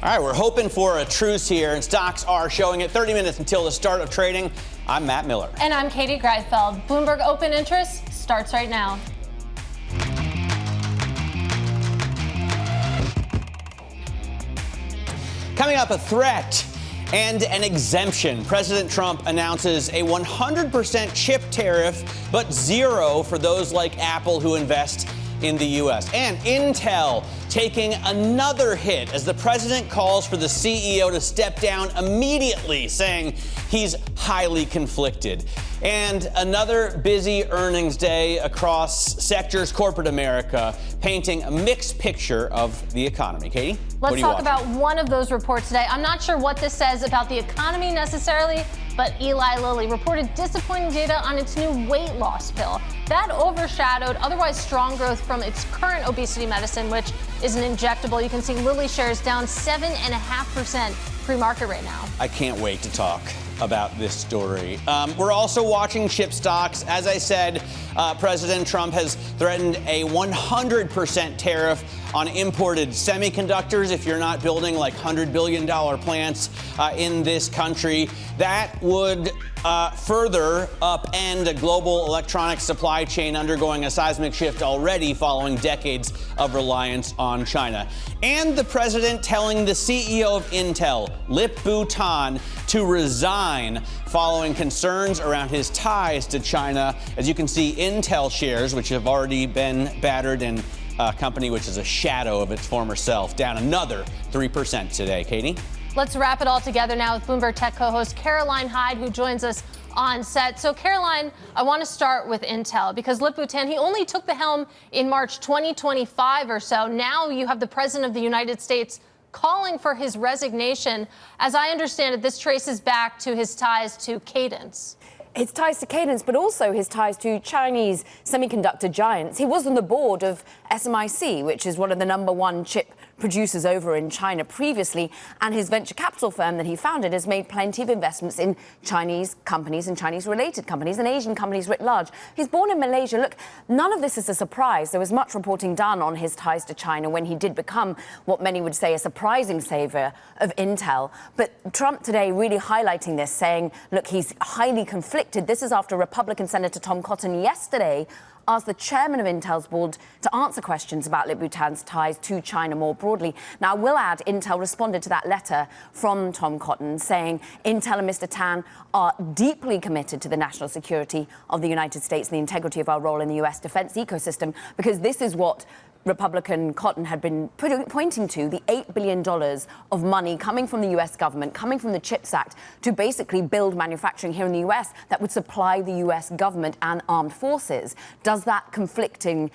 All right, we're hoping for a truce here, and stocks are showing it. 30 minutes until the start of trading. I'm Matt Miller. And I'm Katie Greifeld. Bloomberg Open Interest starts right now. Coming up, a threat and an exemption. President Trump announces a 100% chip tariff, but zero for those like Apple who invest in the U.S. And Intel taking another hit as the president calls for the CEO to step down immediately, saying he's highly conflicted. And another busy earnings day across sectors, corporate America, painting a mixed picture of the economy. Katie? Let's talk about one of those reports today. I'm not sure what this says about the economy necessarily, but Eli Lilly reported disappointing data on its new weight loss pill. That overshadowed otherwise strong growth from its current obesity medicine, which is an injectable. You can see Lilly shares down 7.5% pre-market right now. I can't wait to talk about this story. We're also watching chip stocks. As I said, President Trump has threatened a 100% tariff on imported semiconductors if you're not building like $100 billion plants in this country. That would further upend a global electronic supply chain undergoing a seismic shift already following decades of reliance on China. And the president telling the CEO of Intel, Lip-Bu Tan, to resign following concerns around his ties to China. As you can see, Intel shares, which have already been battered, and a company which is a shadow of its former self, down another 3% today. Katie? Let's wrap it all together now with Bloomberg Tech co-host Caroline Hyde, who joins us on set. So, Caroline, I want to start with Intel because Lip-Bu Tan, he only took the helm in March 2025 or so. Now you have the president of the United States calling for his resignation. As I understand it, this traces back to his ties to Cadence. His ties to Cadence, but also his ties to Chinese semiconductor giants. He was on the board of SMIC, which is one of the #1 chip producers over in China previously, and his venture capital firm that he founded has made plenty of investments in Chinese companies and Chinese-related companies and Asian companies writ large. He's born in Malaysia. Look, none of this is a surprise. There was much reporting done on his ties to China when he did become what many would say a surprising savior of Intel. But Trump today really highlighting this, saying, look, he's highly conflicted. This is after Republican Senator Tom Cotton yesterday asked the chairman of Intel's board to answer questions about Lip-Bu Tan's ties to China more broadly. Now, I will add, Intel responded to that letter from Tom Cotton saying Intel and Mr. Tan are deeply committed to the national security of the United States and the integrity of our role in the U.S. defense ecosystem, because this is what Republican Cotton had been pointing to, the $8 billion of money coming from the U.S. government, coming from the CHIPS Act, to basically build manufacturing here in the U.S. that would supply the U.S. government and armed forces. Does that conflicting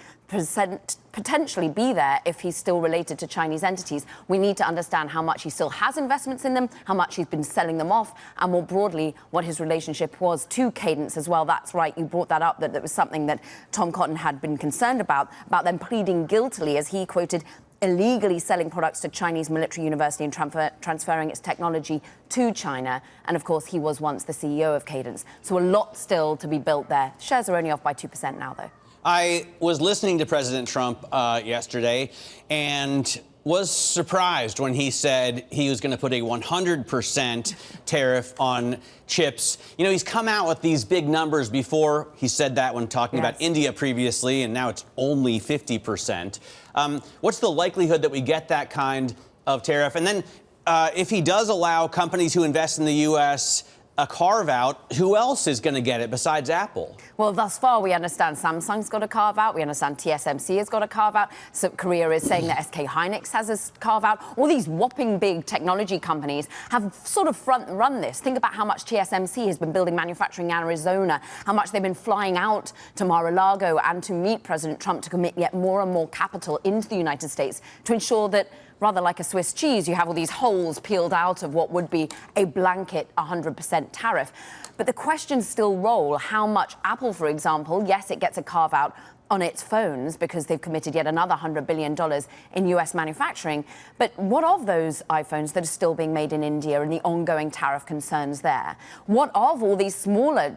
potentially be there if he's still related to Chinese entities? We need to understand how much he still has investments in them, how much he's been selling them off, and more broadly, what his relationship was to Cadence as well. That's right, you brought that up, that was something that Tom Cotton had been concerned about them pleading guiltily, as he quoted, illegally selling products to Chinese military university and transferring its technology to China. And of course, he was once the CEO of Cadence. So a lot still to be built there. Shares are only off by 2% now, though. I was listening to President Trump yesterday and was surprised when he said he was going to put a 100% tariff on chips. You know, he's come out with these big numbers before. He said that when talking about India previously, and now it's only 50%. What's the likelihood that we get that kind of tariff? And then if he does allow companies who invest in the U.S. a carve-out, who else is going to get it besides Apple? Well, thus far, we understand Samsung's got a carve-out. We understand TSMC has got a carve-out. So Korea is saying that SK Hynix has a carve-out. All these whopping big technology companies have sort of front-run this. Think about how much TSMC has been building manufacturing in Arizona, how much they've been flying out to Mar-a-Lago and to meet President Trump to commit yet more and more capital into the United States to ensure that, rather like a Swiss cheese, you have all these holes peeled out of what would be a blanket 100% tariff. But the questions still roll. How much Apple, for example, yes, it gets a carve-out on its phones because they've committed yet another $100 billion in US manufacturing. But what of those iPhones that are still being made in India and the ongoing tariff concerns there? What of all these smaller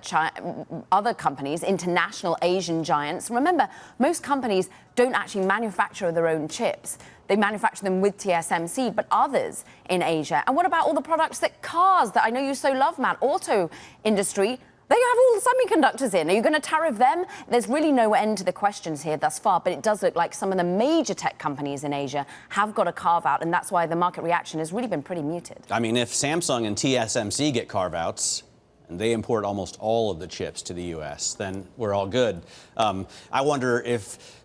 other companies, international Asian giants? Remember, most companies don't actually manufacture their own chips. They manufacture them with TSMC, but others in Asia. And what about all the products that cars that I know you so love, Matt, auto industry, they have all the semiconductors in. Are you going to tariff them? There's really no end to the questions here thus far, but it does look like some of the major tech companies in Asia have got a carve-out, and that's why the market reaction has really been pretty muted. I mean, if Samsung and TSMC get carve-outs, and they import almost all of the chips to the U.S., then we're all good. I wonder if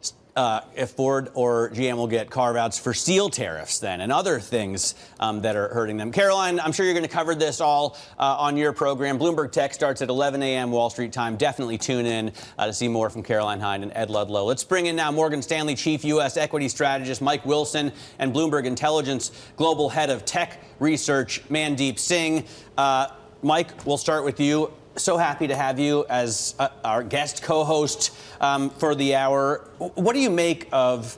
Ford or GM will get carve-outs for steel tariffs then and other things that are hurting them. Caroline, I'm sure you're going to cover this all on your program. Bloomberg Tech starts at 11 a.m. Wall Street time. Definitely tune in to see more from Caroline Hyde and Ed Ludlow. Let's bring in now Morgan Stanley Chief U.S. Equity Strategist Mike Wilson and Bloomberg Intelligence Global Head of Tech Research Mandeep Singh. Mike, we'll start with you. So happy to have you as our guest co-host for the hour. What do you make of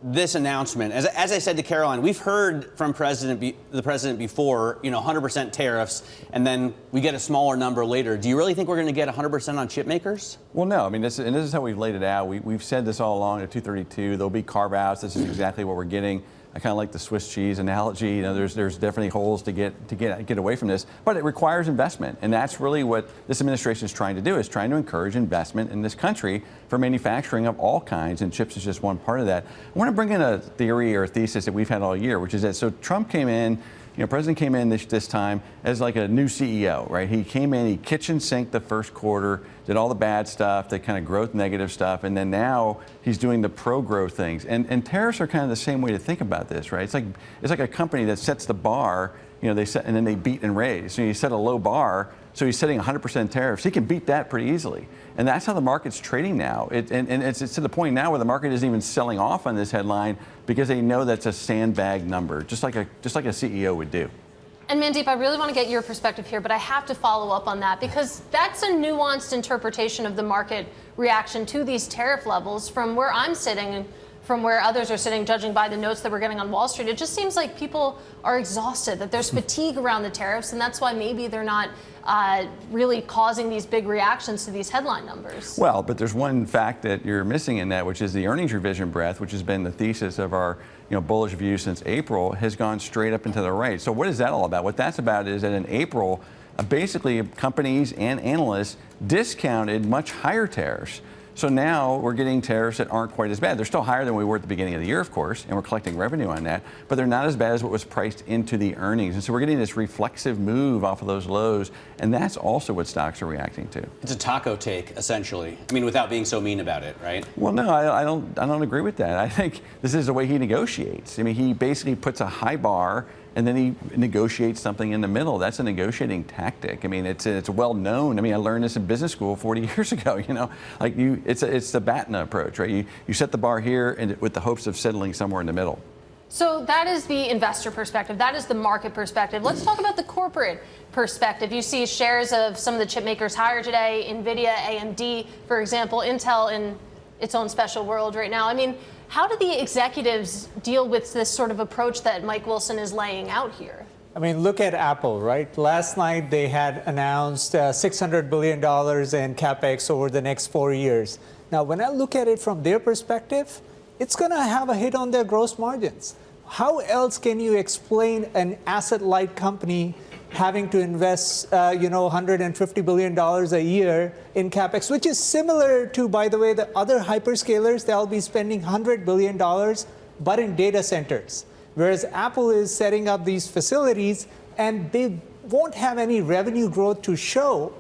this announcement? As I said to Caroline, we've heard from the president before, 100% tariffs, and then we get a smaller number later. Do you really think we're going to get 100% on chip makers? Well, no. I mean, this is how we've laid it out. We've said this all along at 232. There'll be carve-outs. This is exactly what we're getting. I kind of like the Swiss cheese analogy. There's definitely holes to get away from this, but it requires investment, and that's really what this administration is trying to do, is trying to encourage investment in this country for manufacturing of all kinds, and chips is just one part of that. I want to bring in a theory or a thesis that we've had all year, which is that so Trump came in. President came in this time as like a new CEO, right? He came in, he kitchen sinked the first quarter, did all the bad stuff, the kind of growth negative stuff, and then now he's doing the pro-growth things. And tariffs are kind of the same way to think about this, right? It's like a company that sets the bar, they set and then they beat and raise. So you set a low bar, so he's setting 100% tariffs. He can beat that pretty easily. And that's how the market's trading now. And it's to the point now where the market isn't even selling off on this headline because they know that's a sandbag number, just like a CEO would do. And Mandeep, I really want to get your perspective here, but I have to follow up on that because that's a nuanced interpretation of the market reaction to these tariff levels from where I'm sitting and from where others are sitting, judging by the notes that we're getting on Wall Street. It just seems like people are exhausted, that there's fatigue around the tariffs, and that's why maybe they're not really causing these big reactions to these headline numbers. Well, but there's one fact that you're missing in that, which is the earnings revision breadth, which has been the thesis of our bullish view since April, has gone straight up and to the right. So what is that all about? What that's about is that in April, basically companies and analysts discounted much higher tariffs. So now we're getting tariffs that aren't quite as bad. They're still higher than we were at the beginning of the year, of course, and we're collecting revenue on that, but they're not as bad as what was priced into the earnings. And so we're getting this reflexive move off of those lows, and that's also what stocks are reacting to. It's a taco take, essentially. I mean, without being so mean about it, right? Well, no, I don't agree with that. I think this is the way he negotiates. I mean, he basically puts a high bar and then he negotiates something in the middle. That's a negotiating tactic. I mean, it's well known. I mean, I learned this in business school 40 years ago. It's the BATNA approach, right? You set the bar here and with the hopes of settling somewhere in the middle. So that is the investor perspective. That is the market perspective. Let's talk about the corporate perspective. You see shares of some of the chip makers higher today, NVIDIA, AMD, for example, Intel in its own special world right now. I mean, how do the executives deal with this sort of approach that Mike Wilson is laying out here? I mean, look at Apple, right? Last night they had announced $600 billion in CapEx over the next 4 years. Now, when I look at it from their perspective, it's going to have a hit on their gross margins. How else can you explain an asset-light company having to invest, $150 billion a year in CapEx, which is similar to, by the way, the other hyperscalers. They'll be spending $100 billion, but in data centers. Whereas Apple is setting up these facilities, and they won't have any revenue growth to show,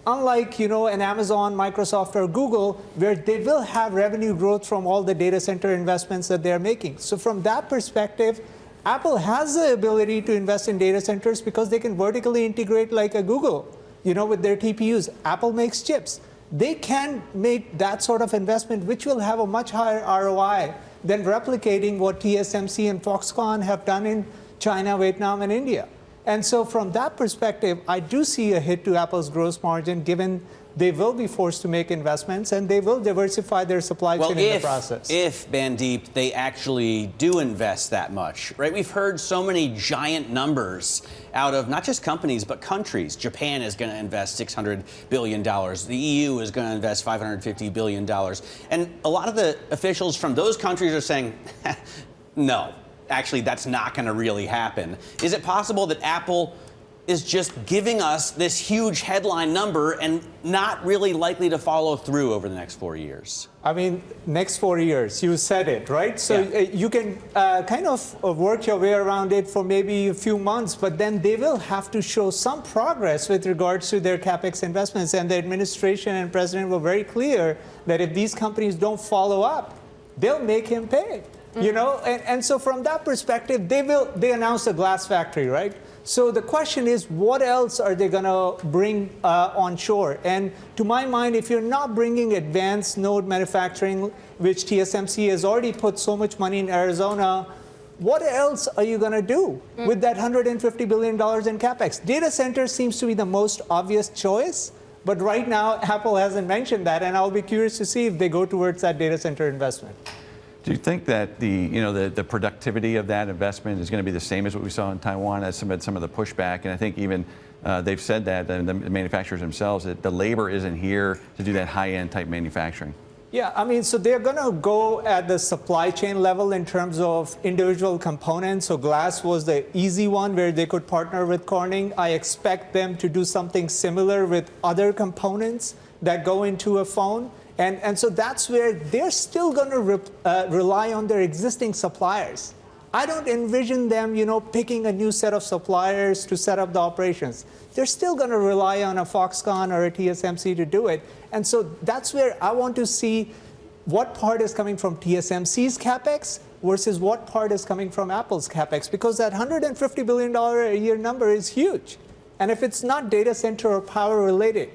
unlike, an Amazon, Microsoft, or Google, where they will have revenue growth from all the data center investments that they're making. So from that perspective, Apple has the ability to invest in data centers because they can vertically integrate like a Google, with their TPUs. Apple makes chips. They can make that sort of investment, which will have a much higher ROI than replicating what TSMC and Foxconn have done in China, Vietnam, and India. And so from that perspective, I do see a hit to Apple's gross margin, given they will be forced to make investments and they will diversify their supply chain in the process. If, Mandeep, they actually do invest that much, right? We've heard so many giant numbers out of not just companies, but countries. Japan is going to invest $600 billion. The EU is going to invest $550 billion. And a lot of the officials from those countries are saying, no, actually, that's not going to really happen. Is it possible that Apple is just giving us this huge headline number and not really likely to follow through over the next 4 years? I mean, next 4 years, you said it, right? So you can kind of work your way around it for maybe a few months, but then they will have to show some progress with regards to their CapEx investments. And the administration and president were very clear that if these companies don't follow up, they'll make him pay. You know, and so from that perspective, they announced a glass factory, right? So the question is, what else are they going to bring onshore? And to my mind, if you're not bringing advanced node manufacturing, which TSMC has already put so much money in Arizona, what else are you going to do with that $150 billion in CapEx? Data center seems to be the most obvious choice. But right now, Apple hasn't mentioned that, and I'll be curious to see if they go towards that data center investment. Do you think that the productivity of that investment is going to be the same as what we saw in Taiwan as some of the pushback? And I think even they've said that, the manufacturers themselves, that the labor isn't here to do that high-end type manufacturing. Yeah, I mean, so they're going to go at the supply chain level in terms of individual components. So glass was the easy one where they could partner with Corning. I expect them to do something similar with other components that go into a phone. And so that's where they're still going to rely on their existing suppliers. I don't envision them, picking a new set of suppliers to set up the operations. They're still going to rely on a Foxconn or a TSMC to do it. And so that's where I want to see what part is coming from TSMC's CapEx versus what part is coming from Apple's CapEx, because that $150 billion a year number is huge. And if it's not data center or power related,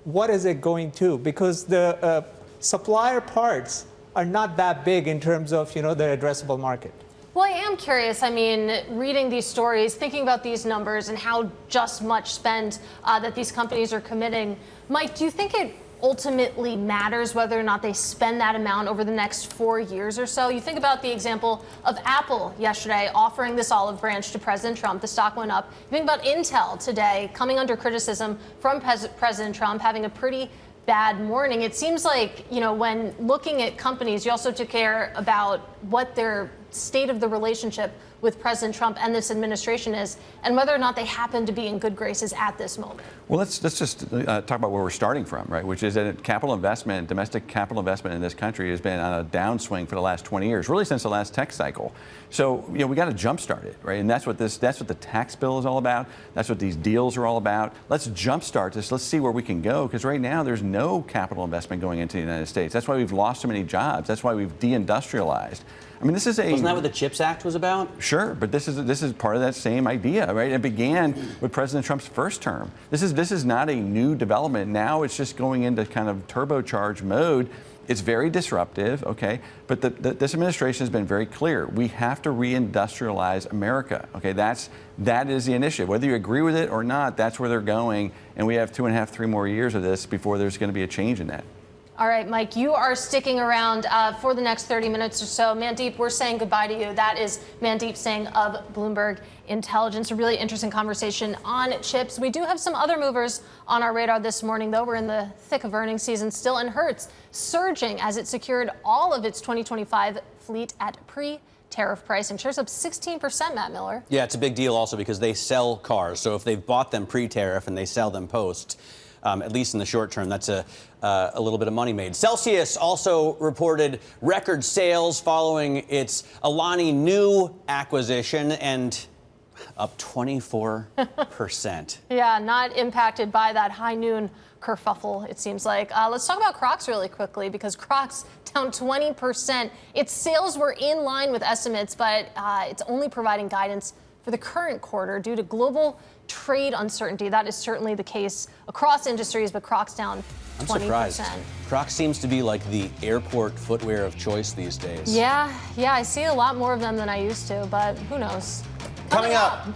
what is it going to? Because the supplier parts are not that big in terms of, the addressable market. Well, I am curious. I mean, reading these stories, thinking about these numbers and how just much spend that these companies are committing. Mike, do you think it ultimately matters whether or not they spend that amount over the next 4 years or so? You think about the example of Apple yesterday offering this olive branch to President Trump. The stock went up. You think about Intel today coming under criticism from President Trump, having a pretty bad morning. It seems like, when looking at companies, you also have to care about what their state of the relationship with President Trump and this administration is, and whether or not they happen to be in good graces at this moment. Well, let's just talk about where we're starting from, right? Which is that capital investment, domestic capital investment in this country has been on a downswing for the last 20 years, really since the last tech cycle. So, we got to jumpstart it, right? And that's what the tax bill is all about. That's what these deals are all about. Let's jumpstart this. Let's see where we can go, because right now there's no capital investment going into the United States. That's why we've lost so many jobs. That's why we've deindustrialized. I mean, wasn't that what the CHIPS Act was about? Sure, but this is part of that same idea, right? It began with President Trump's first term. This is not a new development. Now it's just going into kind of turbocharged mode. It's very disruptive, okay? But this administration has been very clear. We have to reindustrialize America, okay? That is the initiative. Whether you agree with it or not, that's where they're going. And we have 2.5, 3 more years of this before there's going to be a change in that. All right, Mike, you are sticking around for the next 30 minutes or so. Mandeep, we're saying goodbye to you. That is Mandeep Singh of Bloomberg Intelligence. A really interesting conversation on chips. We do have some other movers on our radar this morning, though. We're in the thick of earnings season still, and Hertz surging as it secured all of its 2025 fleet at pre-tariff pricing. Shares up 16%, Matt Miller. Yeah, it's a big deal also because they sell cars. So if they've bought them pre-tariff and they sell them post, at least in the short term, that's a little bit of money made. Celsius also reported record sales following its Alani Nu acquisition, and up 24%. Yeah, not impacted by that high noon kerfuffle, it seems like. Let's talk about Crocs really quickly, because Crocs down 20%. Its sales were in line with estimates, but it's only providing guidance for the current quarter due to global trade uncertainty. That is certainly the case across industries, but Crocs down 20%. I'm surprised. Crocs seems to be like the airport footwear of choice these days. Yeah, I see a lot more of them than I used to, but who knows? Coming up,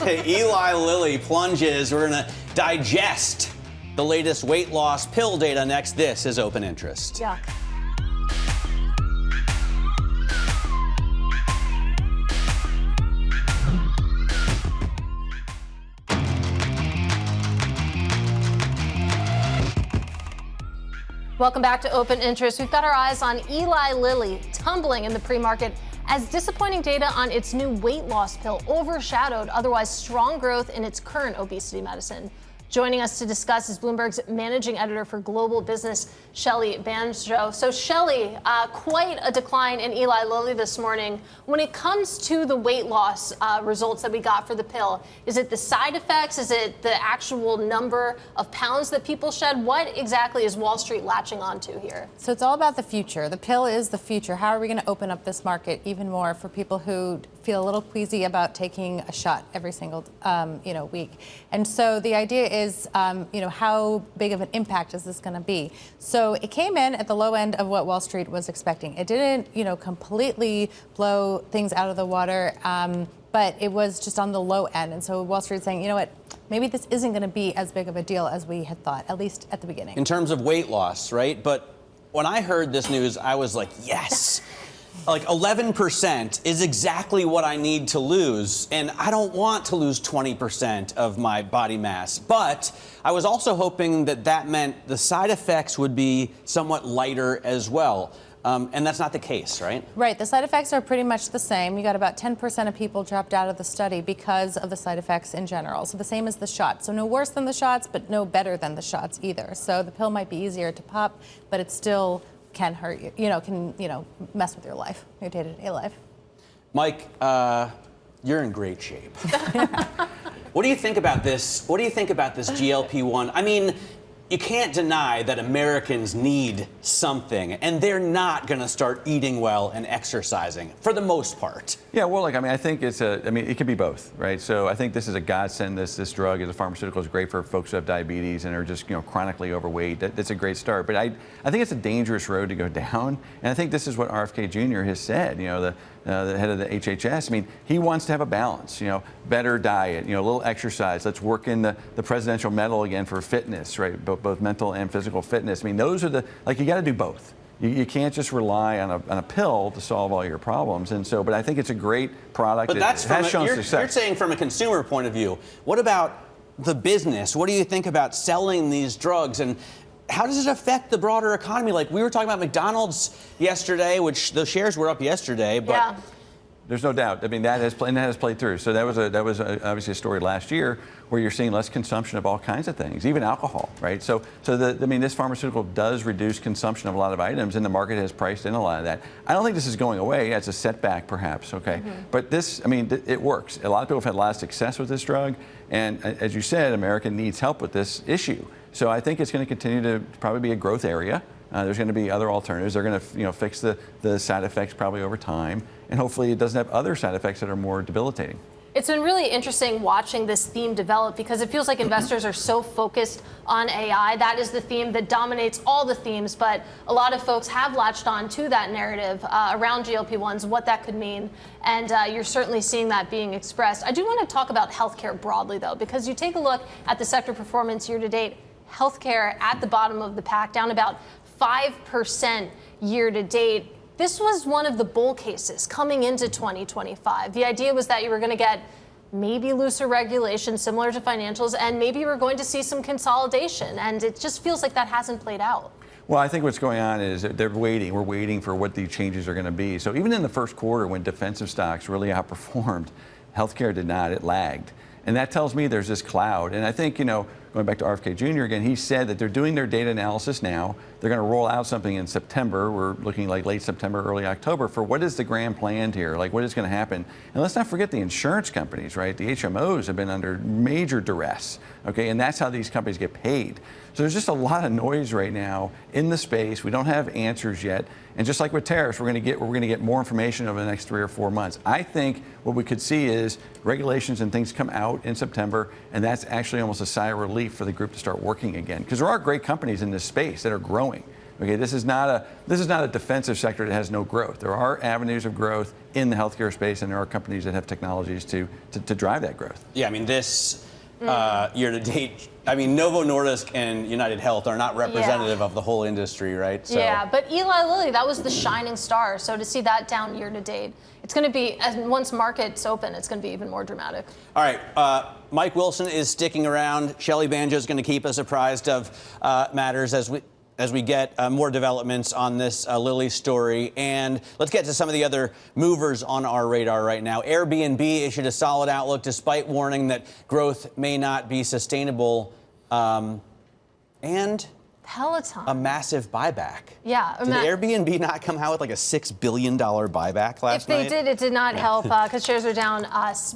Eli Lilly plunges. We're going to digest the latest weight loss pill data next. This is Open Interest. Yeah. Welcome back to Open Interest. We've got our eyes on Eli Lilly tumbling in the pre-market as disappointing data on its new weight loss pill overshadowed otherwise strong growth in its current obesity medicine. Joining us to discuss is Bloomberg's managing editor for global business, Shelley Banjo. So, Shelley, quite a decline in Eli Lilly this morning. When it comes to the weight loss results that we got for the pill, is it the side effects? Is it the actual number of pounds that people shed? What exactly is Wall Street latching onto here? So it's all about the future. The pill is the future. How are we going to open up this market even more for people who feel a little queasy about taking a shot every single week? And so the idea is, how big of an impact is this going to be? So it came in at the low end of what Wall Street was expecting. It didn't, completely blow things out of the water, but it was just on the low end. And so Wall Street's saying, you know what, maybe this isn't going to be as big of a deal as we had thought, at least at the beginning. In terms of weight loss, right? But when I heard this news, I was like, yes. Like 11% is exactly what I need to lose. And I don't want to lose 20% of my body mass. But I was also hoping that that meant the side effects would be somewhat lighter as well. And that's not the case, right? Right. The side effects are pretty much the same. You got about 10% of people dropped out of the study because of the side effects in general. So the same as the shots. So no worse than the shots, but no better than the shots either. So the pill might be easier to pop, but it still can hurt you, can mess with your life, your day-to-day life. Mike, you're in great shape. What do you think about this? What do you think about this GLP-1? I mean, you can't deny that Americans need something, and they're not going to start eating well and exercising for the most part. Yeah, well, I think it could be both, right? So I think this is a godsend. This drug as a pharmaceutical is great for folks who have diabetes and are just, chronically overweight. That's a great start. But I think it's a dangerous road to go down. And I think this is what RFK Jr. has said, the head of the HHS. I mean, he wants to have a balance, better diet, a little exercise. Let's work in the presidential medal again for fitness, right? Both mental and physical fitness. I mean, those are you got to do both. You can't just rely on a pill to solve all your problems. And so, but I think it's a great product. But that's you're saying from a consumer point of view. What about the business? What do you think about selling these drugs? And how does it affect the broader economy? Like we were talking about McDonald's yesterday, which the shares were up yesterday, but yeah. There's no doubt. I mean, that has played through. So that was obviously a story last year where you're seeing less consumption of all kinds of things, even alcohol, right? So this pharmaceutical does reduce consumption of a lot of items, and the market has priced in a lot of that. I don't think this is going away. It's a setback, perhaps. Okay, but it works. A lot of people have had a lot of success with this drug, and as you said, America needs help with this issue. So I think it's going to continue to probably be a growth area. There's going to be other alternatives. They're going to fix the side effects probably over time, and hopefully it doesn't have other side effects that are more debilitating. It's been really interesting watching this theme develop because it feels like investors are so focused on AI. That is the theme that dominates all the themes, but a lot of folks have latched on to that narrative around GLP-1s, what that could mean, and you're certainly seeing that being expressed. I do want to talk about healthcare broadly, though, because you take a look at the sector performance year to date, healthcare at the bottom of the pack, down about 5% year to date. This was one of the bull cases coming into 2025. The idea was that you were going to get maybe looser regulations similar to financials, and maybe you were going to see some consolidation. And it just feels like that hasn't played out. Well, I think what's going on is they're waiting. We're waiting for what the changes are going to be. So even in the first quarter, when defensive stocks really outperformed, healthcare did not. It lagged. And that tells me there's this cloud. And I think, going back to RFK Jr. again, he said that they're doing their data analysis now. They're going to roll out something in September. We're looking like late September, early October for what is the grand plan here, like what is going to happen. And let's not forget the insurance companies, right? The HMOs have been under major duress, okay? And that's how these companies get paid. So there's just a lot of noise right now in the space. We don't have answers yet. And just like with tariffs, we're going to get more information over the next 3 or 4 months. I think what we could see is regulations and things come out in September, and that's actually almost a sigh of relief for the group to start working again. Because there are great companies in this space that are growing. Okay, this is not a defensive sector that has no growth. There are avenues of growth in the healthcare space, and there are companies that have technologies to drive that growth. Yeah, I mean, this year to date, I mean, Novo Nordisk and United Health are not representative of the whole industry, right? So. Yeah, but Eli Lilly, that was the shining star. So to see that down year to date, it's going to be, once markets open, it's going to be even more dramatic. All right, Mike Wilson is sticking around. Shelley Banjo is going to keep us apprised of matters as we get more developments on this Lilly story. And let's get to some of the other movers on our radar right now. Airbnb issued a solid outlook despite warning that growth may not be sustainable. And Peloton. a massive buyback. Yeah. Did Airbnb not come out with like a $6 billion buyback last night? If they did, it did not help because shares are down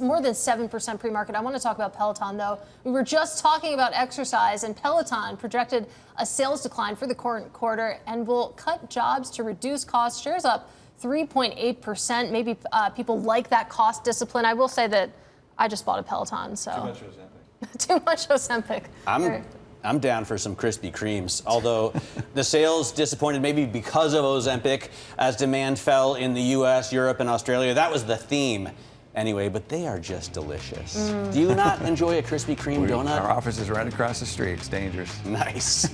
more than 7% pre-market. I want to talk about Peloton, though. We were just talking about exercise, and Peloton projected a sales decline for the current quarter and will cut jobs to reduce costs. Shares up 3.8%. Maybe people like that cost discipline. I will say that I just bought a Peloton, so. Too much Ozempic. Too much Ozempic. I'm down for some Krispy Kremes, although the sales disappointed maybe because of Ozempic as demand fell in the U.S., Europe, and Australia. That was the theme anyway, but they are just delicious. Do you not enjoy a Krispy Kreme donut? Our office is right across the street. It's dangerous. Nice.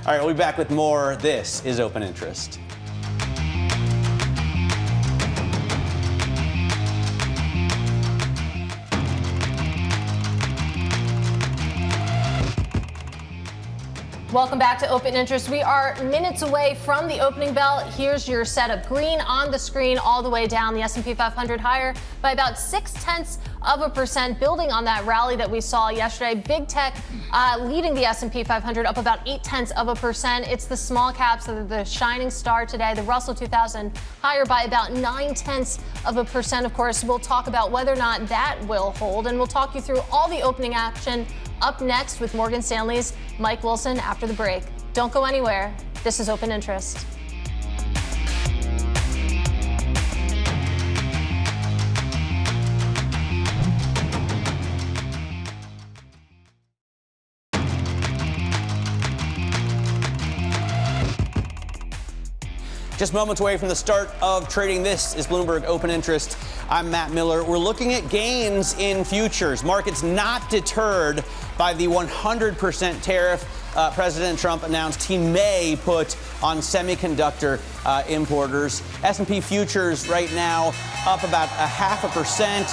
All right, we'll be back with more. This is Open Interest. Welcome back to Open Interest. We are minutes away from the opening bell. Here's your setup. Green on the screen all the way down. The S&P 500 higher by about 0.6%, building on that rally that we saw yesterday. Big tech leading the S&P 500 up about 0.8%. It's the small caps that are the shining star today. The Russell 2000 higher by about 0.9%. Of course, we'll talk about whether or not that will hold, and we'll talk you through all the opening action up next with Morgan Stanley's Mike Wilson after the break. Don't go anywhere. This is Open Interest. Just moments away from the start of trading. This is Bloomberg Open Interest. I'm Matt Miller. We're looking at gains in futures. Markets not deterred by the 100% tariff President Trump announced he may put on semiconductor importers. S&P futures right now up about 0.5%.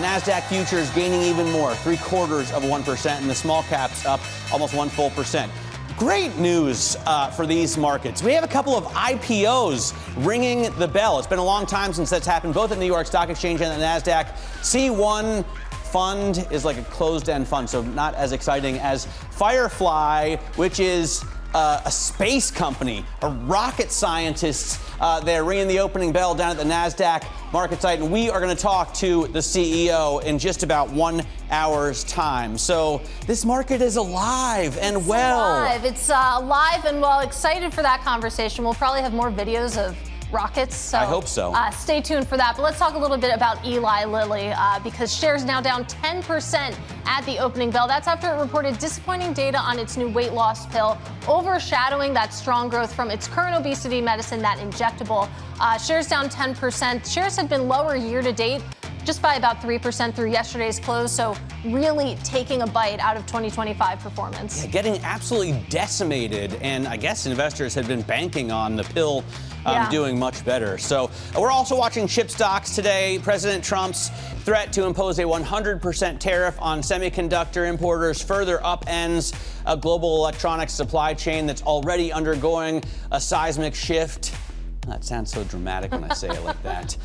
NASDAQ futures gaining even more, 0.75%. And the small caps up almost 1 full percent. Great news for these markets. We have a couple of IPOs ringing the bell. It's been a long time since that's happened, both at the New York Stock Exchange and the NASDAQ. C1 fund is like a closed-end fund, so not as exciting as Firefly, which is a space company, a rocket scientists. They're ringing the opening bell down at the NASDAQ market site, and we are going to talk to the CEO in just about 1 hour's time. So this market is alive and well. It's alive and well. Excited for that conversation. We'll probably have more videos of rockets. So, I hope so. Stay tuned for that. But let's talk a little bit about Eli Lilly because shares now down 10% at the opening bell. That's after it reported disappointing data on its new weight loss pill, overshadowing that strong growth from its current obesity medicine, that injectable. Shares down 10%. Shares had been lower year to date, just by about 3% through yesterday's close. So really taking a bite out of 2025 performance. Yeah, getting absolutely decimated. And I guess investors had been banking on the pill doing much better. So we're also watching chip stocks today. President Trump's threat to impose a 100% tariff on semiconductor importers further upends a global electronics supply chain that's already undergoing a seismic shift. That sounds so dramatic when I say it like that.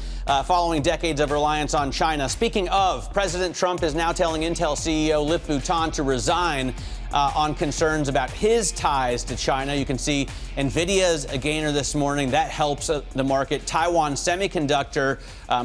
Following decades of reliance on China. Speaking of, President Trump is now telling Intel CEO Lip-Bu to resign on concerns about his ties to China. You can see NVIDIA's a gainer this morning. That helps the market. Taiwan Semiconductor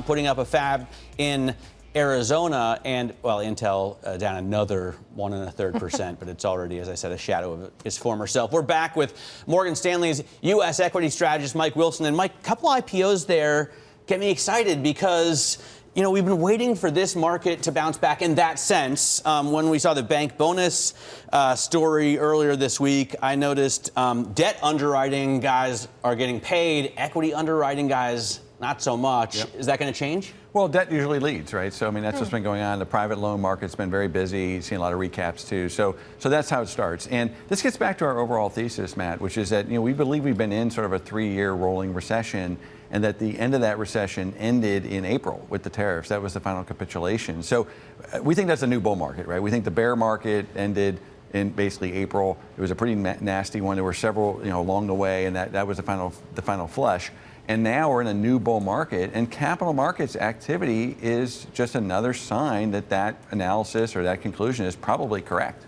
putting up a fab in Arizona, and, well, Intel down another 1.33%, but it's already, as I said, a shadow of its former self. We're back with Morgan Stanley's U.S. equity strategist, Mike Wilson. And, Mike, a couple IPOs there get me excited because, you know, we've been waiting for this market to bounce back in that sense. When we saw the bank bonus story earlier this week, I noticed debt underwriting guys are getting paid, equity underwriting guys not so much. Yep. Is that going to change? Well, debt usually leads, right? So, I mean, that's what's been going on. The private loan market's been very busy, seeing a lot of recaps too. So that's how it starts. And this gets back to our overall thesis, Matt, which is that, you know, we believe we've been in sort of a 3-year rolling recession, and that the end of that recession ended in April with the tariffs. That was the final capitulation. So we think that's a new bull market, right? We think the bear market ended in basically April. It was a pretty nasty one. There were several, you know, along the way, and that was the final flush. And now we're in a new bull market, and capital markets activity is just another sign that that analysis or that conclusion is probably correct.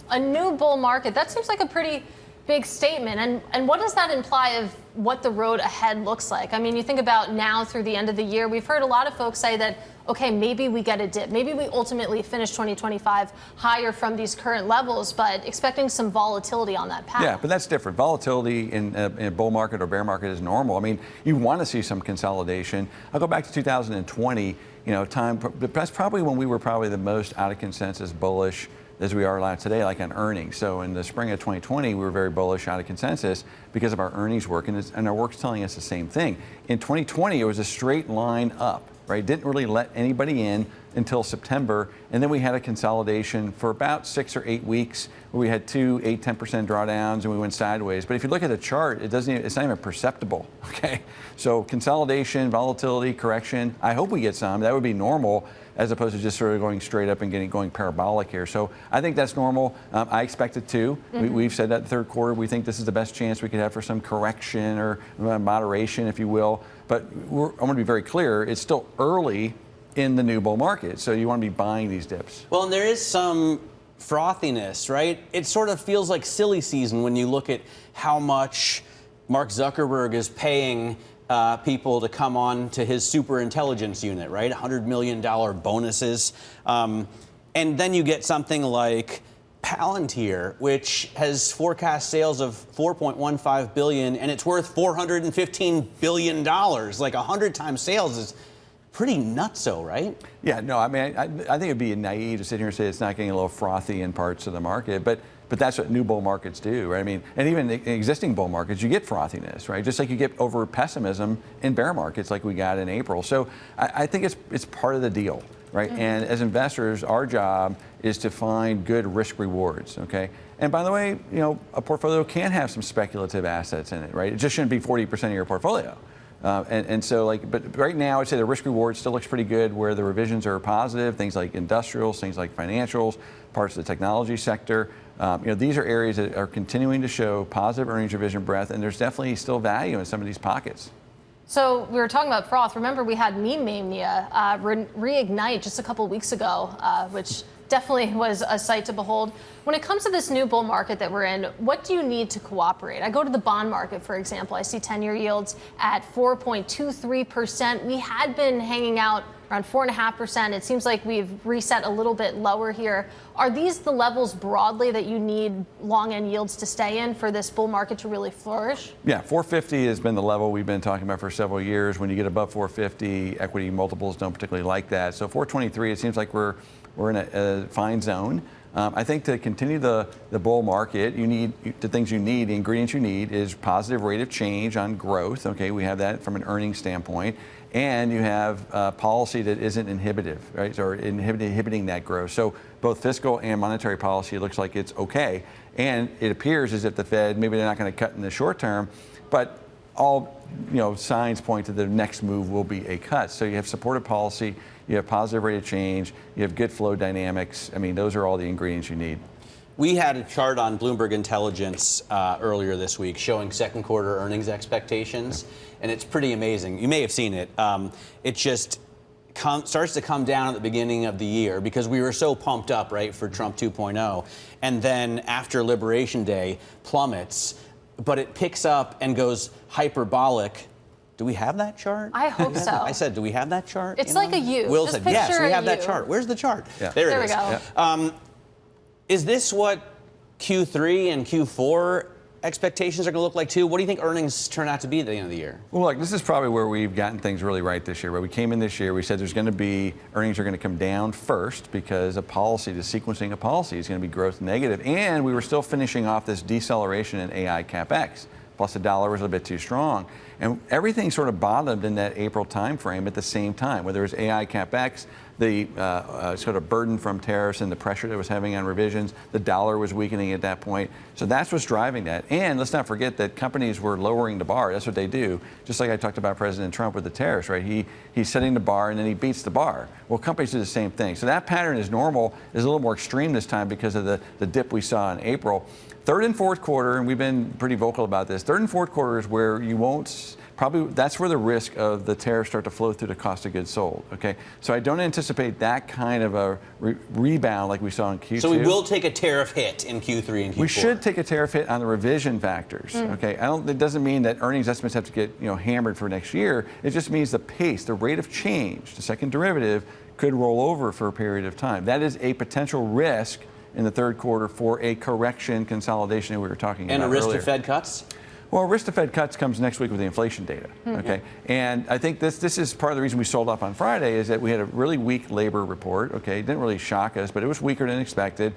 A new bull market, that seems like a pretty big statement. And what does that imply of what the road ahead looks like? I mean, you think about now through the end of the year, we've heard a lot of folks say that, okay, maybe we get a dip. Maybe we ultimately finish 2025 higher from these current levels, but expecting some volatility on that path. Yeah, but that's different. Volatility in a bull market or bear market is normal. I mean, you want to see some consolidation. I'll go back to 2020, you know, that's probably when we were probably the most out of consensus bullish as we are today, like on earnings. So in the spring of 2020, we were very bullish out of consensus because of our earnings work, and our work's telling us the same thing. In 2020, it was a straight line up, right? Didn't really let anybody in until September, and then we had a consolidation for about 6 or 8 weeks where we had 2 8-10% drawdowns and we went sideways. But if you look at the chart, it's not even perceptible, okay? So consolidation, volatility, correction, I hope we get some. That would be normal, as opposed to just sort of going straight up and going parabolic here. So I think that's normal. I expect it too. We've said that third quarter, we think this is the best chance we could have for some correction or moderation, if you will. But I want to be very clear, it's still early in the new bull market, so you want to be buying these dips. Well, and there is some frothiness, right? It sort of feels like silly season when you look at how much Mark Zuckerberg is paying people to come on to his super intelligence unit, right? $100 million bonuses. And then you get something like Palantir, which has forecast sales of $4.15 billion, and it's worth $415 billion. Like 100 times sales is pretty nutso, right? Yeah, no, I mean, I think it'd be naive to sit here and say it's not getting a little frothy in parts of the market, but that's what new bull markets do, right? I mean, and even in existing bull markets, you get frothiness, right? Just like you get over pessimism in bear markets like we got in April. So I think it's part of the deal, right? And as investors, our job is to find good risk rewards, okay? And by the way, you know, a portfolio can have some speculative assets in it, right? It just shouldn't be 40% of your portfolio. And so, like, but right now, I'd say the risk reward still looks pretty good where the revisions are positive, things like industrials, things like financials, parts of the technology sector. You know, these are areas that are continuing to show positive earnings revision breadth, and there's definitely still value in some of these pockets. So we were talking about froth. Remember, we had meme mania reignite just a couple weeks ago, which definitely was a sight to behold. When it comes to this new bull market that we're in, what do you need to cooperate? I go to the bond market, for example. I see 10-year yields at 4.23%. We had been hanging out around 4.5%. It seems like we've reset a little bit lower here. Are these the levels broadly that you need long end yields to stay in for this bull market to really flourish? Yeah, 450 has been the level we've been talking about for several years. When you get above 450, equity multiples don't particularly like that. So 423, it seems like we're in a fine zone. I think to continue the bull market, you need the things you need, the ingredients you need is positive rate of change on growth. Okay, we have that from an earnings standpoint, and you have policy that isn't inhibitive, right, or inhibiting that growth. So both fiscal and monetary policy looks like it's okay, and it appears as if the Fed, maybe they're not going to cut in the short term, but all signs point to the next move will be a cut. So you have supportive policy, you have positive rate of change, you have good flow dynamics. I mean, those are all the ingredients you need. We had a chart on Bloomberg Intelligence earlier this week showing second quarter earnings expectations, and it's pretty amazing. You may have seen it. It just starts to come down at the beginning of the year because we were so pumped up, right, for Trump 2.0. And then after Liberation Day, plummets, but it picks up and goes hyperbolic. Do we have that chart? I hope so. I said, do we have that chart? It's like a U. Will Just said, yes, we have that U. chart. Where's the chart? Yeah. There it is. we go. Is this what Q3 and Q4 expectations are going to look like, too? What do you think earnings turn out to be at the end of the year? Well, look, this is probably where we've gotten things really right this year. Where we came in this year, we said there's going to be, earnings are going to come down first because of policy, the sequencing of policy is going to be growth negative. And we were still finishing off this deceleration in AI CapEx. Plus the dollar was a bit too strong. And everything sort of bottomed in that April timeframe at the same time, whether it was AI CapEx, the sort of burden from tariffs and the pressure that it was having on revisions, the dollar was weakening at that point. So that's what's driving that. And let's not forget that companies were lowering the bar. That's what they do. Just like I talked about President Trump with the tariffs, right? He's setting the bar and then he beats the bar. Well, companies do the same thing. So that pattern is normal, is a little more extreme this time because of the dip we saw in April. Third and fourth quarter, and we've been pretty vocal about this, third and fourth quarter is where you won't, probably that's where the risk of the tariffs start to flow through the cost of goods sold, okay? So I don't anticipate that kind of a rebound like we saw in Q2. So we will take a tariff hit in Q3 and Q4. We should take a tariff hit on the revision factors, okay? It doesn't mean that earnings estimates have to get hammered for next year. It just means the pace, the rate of change, the second derivative could roll over for a period of time. That is a potential risk in the third quarter for a correction consolidation that we were talking about earlier. And a risk earlier. to Fed cuts? Well, risk to Fed cuts comes next week with the inflation data, okay? And I think this is part of the reason we sold off on Friday is that we had a really weak labor report, okay? It didn't really shock us, but it was weaker than expected.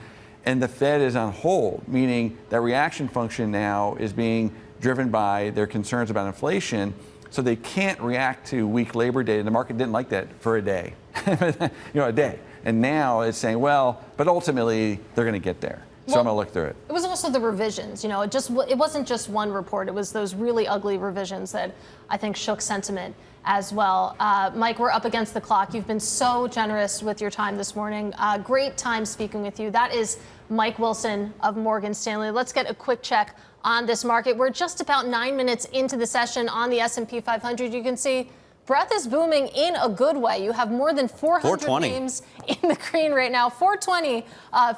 And the Fed is on hold, meaning that reaction function now is being driven by their concerns about inflation, so they can't react to weak labor data. The market didn't like that for a day, a day. And now it's saying, well, but ultimately they're going to get there. So I'm going to look through it. It was also the revisions. It wasn't just one report. It was those really ugly revisions that I think shook sentiment as well. Mike, we're up against the clock. You've been so generous with your time this morning. Great time speaking with you. That is Mike Wilson of Morgan Stanley. Let's get a quick check on this market. We're just about 9 minutes into the session on the S&P 500. You can see breath is booming in a good way. You have more than 400 names in the green right now. 420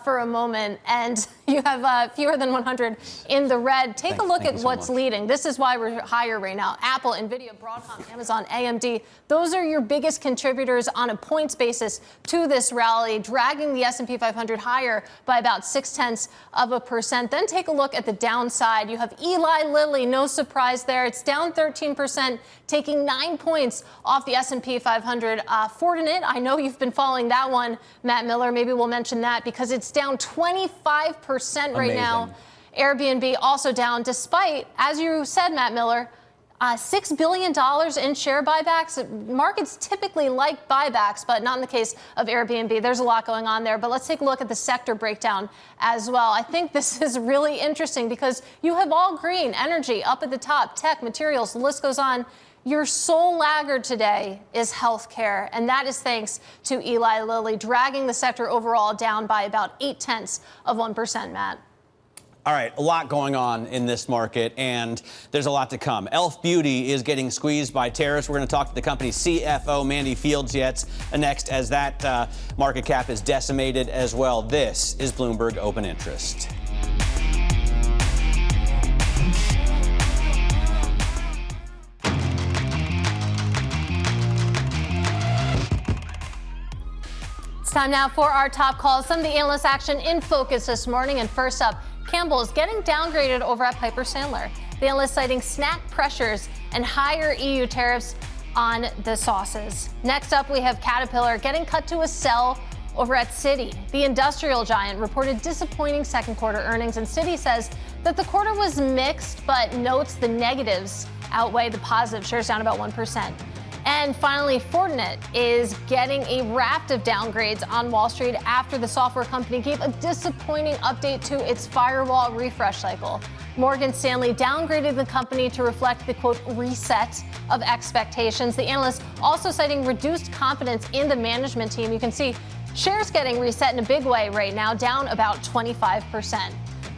for a moment, and you have fewer than 100 in the red. Take a look at what's leading. This is why we're higher right now. Apple, Nvidia, Broadcom, Amazon, AMD. Those are your biggest contributors on a points basis to this rally, dragging the S&P 500 higher by about 0.6%. Then take a look at the downside. You have Eli Lilly, no surprise there. It's down 13%, taking 9 points off the S&P 500. Fortinet, I know you've been following that one, Matt Miller. Maybe we'll mention that because it's down 25% right now. Airbnb also down, despite, as you said, Matt Miller, $6 billion in share buybacks. Markets typically like buybacks, but not in the case of Airbnb. There's a lot going on there. But let's take a look at the sector breakdown as well. I think this is really interesting because you have all green, energy up at the top, tech, materials, the list goes on. Your sole laggard today is healthcare, and that is thanks to Eli Lilly, dragging the sector overall down by about 0.8%, Matt. All right, a lot going on in this market, and there's a lot to come. e.l.f. Beauty is getting squeezed by tariffs. We're going to talk to the company's CFO, Mandy Fields, next, as that market cap is decimated as well. This is Bloomberg Open Interest. Time now for our top calls. Some of the analyst action in focus this morning. And first up, Campbell's getting downgraded over at Piper Sandler. The analyst citing snack pressures and higher EU tariffs on the sauces. Next up, we have Caterpillar getting cut to a sell over at Citi. The industrial giant reported disappointing second quarter earnings, and Citi says that the quarter was mixed, but notes the negatives outweigh the positive. Shares down about 1%. And finally, Fortinet is getting a raft of downgrades on Wall Street after the software company gave a disappointing update to its firewall refresh cycle. Morgan Stanley downgraded the company to reflect the, quote, reset of expectations. The analyst also citing reduced confidence in the management team. You can see shares getting reset in a big way right now, down about 25%.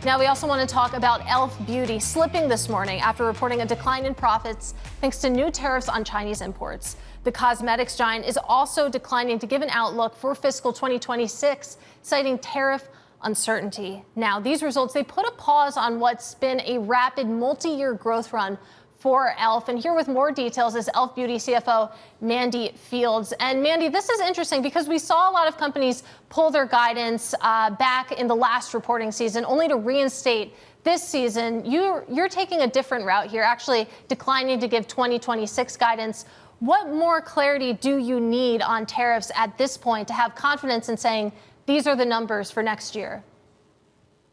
Now, we also want to talk about e.l.f. Beauty slipping this morning after reporting a decline in profits thanks to new tariffs on Chinese imports. The cosmetics giant is also declining to give an outlook for fiscal 2026, citing tariff uncertainty. Now, these results, they put a pause on what's been a rapid multi-year growth run for e.l.f. And here with more details is e.l.f. Beauty CFO Mandy Fields. And Mandy, this is interesting because we saw a lot of companies pull their guidance back in the last reporting season, only to reinstate this season. You're taking a different route here, actually declining to give 2026 guidance. What more clarity do you need on tariffs at this point to have confidence in saying these are the numbers for next year?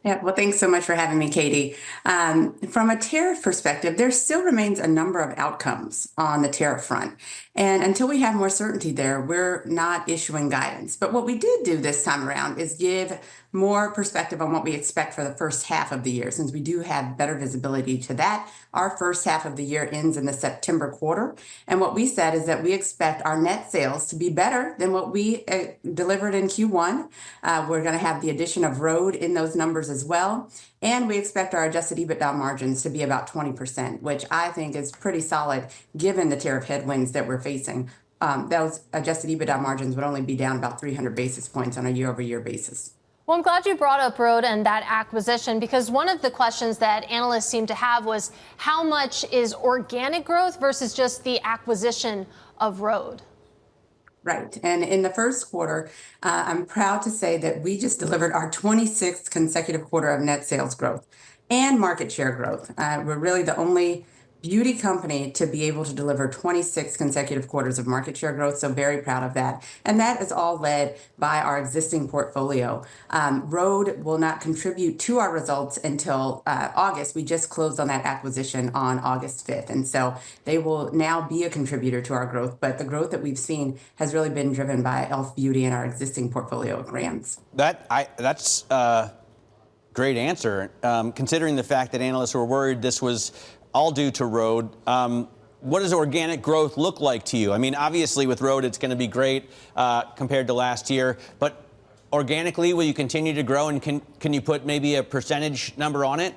Yeah, well, thanks so much for having me, Katie. From a tariff perspective, there still remains a number of outcomes on the tariff front. And until we have more certainty there, we're not issuing guidance. But what we did do this time around is give more perspective on what we expect for the first half of the year, since we do have better visibility to that. Our first half of the year ends in the September quarter. And what we said is that we expect our net sales to be better than what we delivered in Q1. We're going to have the addition of Rhode in those numbers as well. And we expect our adjusted EBITDA margins to be about 20%, which I think is pretty solid given the tariff headwinds that we're facing. Those adjusted EBITDA margins would only be down about 300 basis points on a year-over-year basis. Well, I'm glad you brought up Rhode and that acquisition, because one of the questions that analysts seem to have was how much is organic growth versus just the acquisition of Rhode? Right. And in the first quarter, I'm proud to say that we just delivered our 26th consecutive quarter of net sales growth and market share growth. We're really the only beauty company to be able to deliver 26 consecutive quarters of market share growth. So very proud of that. And that is all led by our existing portfolio. Rhode will not contribute to our results until August. We just closed on that acquisition on August 5th. And so they will now be a contributor to our growth. But the growth that we've seen has really been driven by e.l.f. Beauty and our existing portfolio of brands. That's great answer, considering the fact that analysts were worried this was all due to Rhode. What does organic growth look like to you? I mean, obviously with Rhode, it's going to be great compared to last year, but organically, will you continue to grow, and can you put maybe a percentage number on it?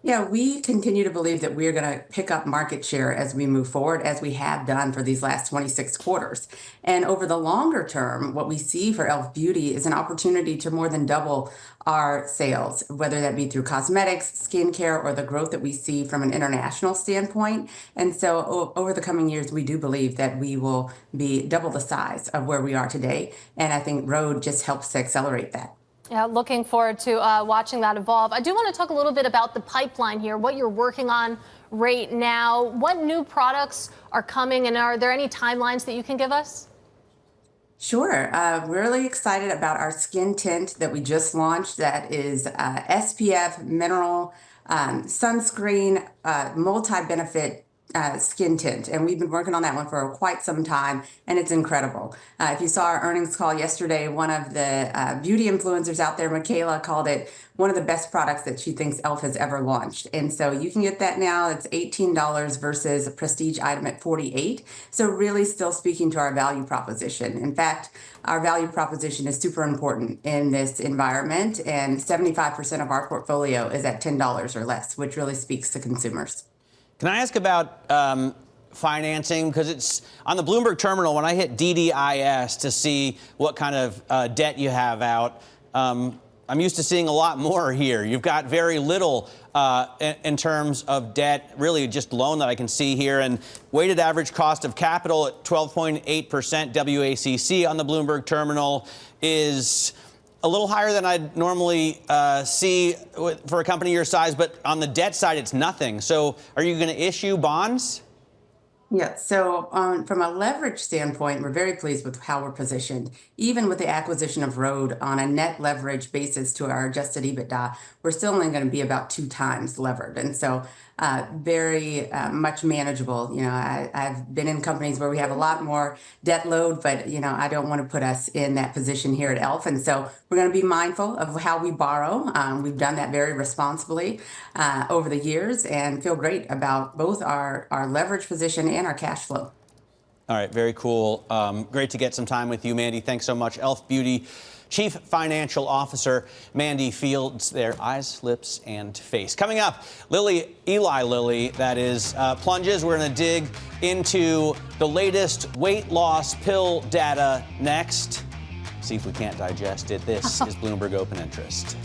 Yeah, we continue to believe that we're going to pick up market share as we move forward, as we have done for these last 26 quarters. And over the longer term, what we see for e.l.f. Beauty is an opportunity to more than double our sales, whether that be through cosmetics, skincare, or the growth that we see from an international standpoint. And so over the coming years, we do believe that we will be double the size of where we are today. And I think Rhode just helps to accelerate that. Yeah, looking forward to watching that evolve. I do want to talk a little bit about the pipeline here, what you're working on right now. What new products are coming, and are there any timelines that you can give us? Sure. We're really excited about our skin tint that we just launched. That is SPF mineral sunscreen multi-benefit skin tint, and we've been working on that one for quite some time, and it's incredible. If you saw our earnings call yesterday, one of the beauty influencers out there, Michaela, called it one of the best products that she thinks e.l.f. has ever launched. And so you can get that now. It's $18 versus a prestige item at $48. So really still speaking to our value proposition. In fact, our value proposition is super important in this environment, and 75% of our portfolio is at $10 or less, which really speaks to consumers. Can I ask about financing? Because it's on the Bloomberg terminal, when I hit DDIS to see what kind of debt you have out, I'm used to seeing a lot more here. You've got very little in terms of debt, really just loan that I can see here. And weighted average cost of capital at 12.8% WACC on the Bloomberg terminal is a little higher than I'd normally see for a company your size, but on the debt side, it's nothing. So are you going to issue bonds? Yeah, so from a leverage standpoint, we're very pleased with how we're positioned. Even with the acquisition of Rhode, on a net leverage basis to our adjusted EBITDA, we're still only going to be about 2 times levered. And so very much manageable. You know, I've been in companies where we have a lot more debt load, but, you know, I don't want to put us in that position here at e.l.f. And so we're going to be mindful of how we borrow. We've done that very responsibly over the years and feel great about both our leverage position and our cash flow. All right, very cool. Great to get some time with you, Mandy. Thanks so much. e.l.f. Beauty Chief Financial Officer Mandy Fields, their eyes, lips, and face. Coming up, Eli Lilly, that is, plunges. We're going to dig into the latest weight loss pill data next. See if we can't digest it. This is Bloomberg Open Interest.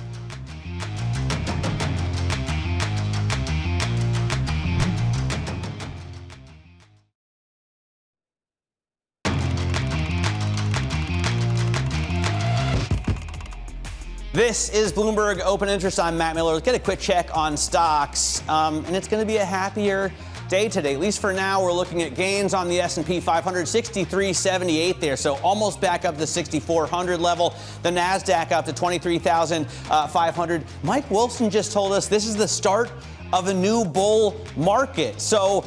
This is Bloomberg Open Interest. I'm Matt Miller. Let's get a quick check on stocks. And it's going to be a happier day today. At least for now, we're looking at gains on the S&P 500, 63.78 there. So almost back up to the 6,400 level. The NASDAQ up to 23,500. Mike Wilson just told us this is the start of a new bull market. So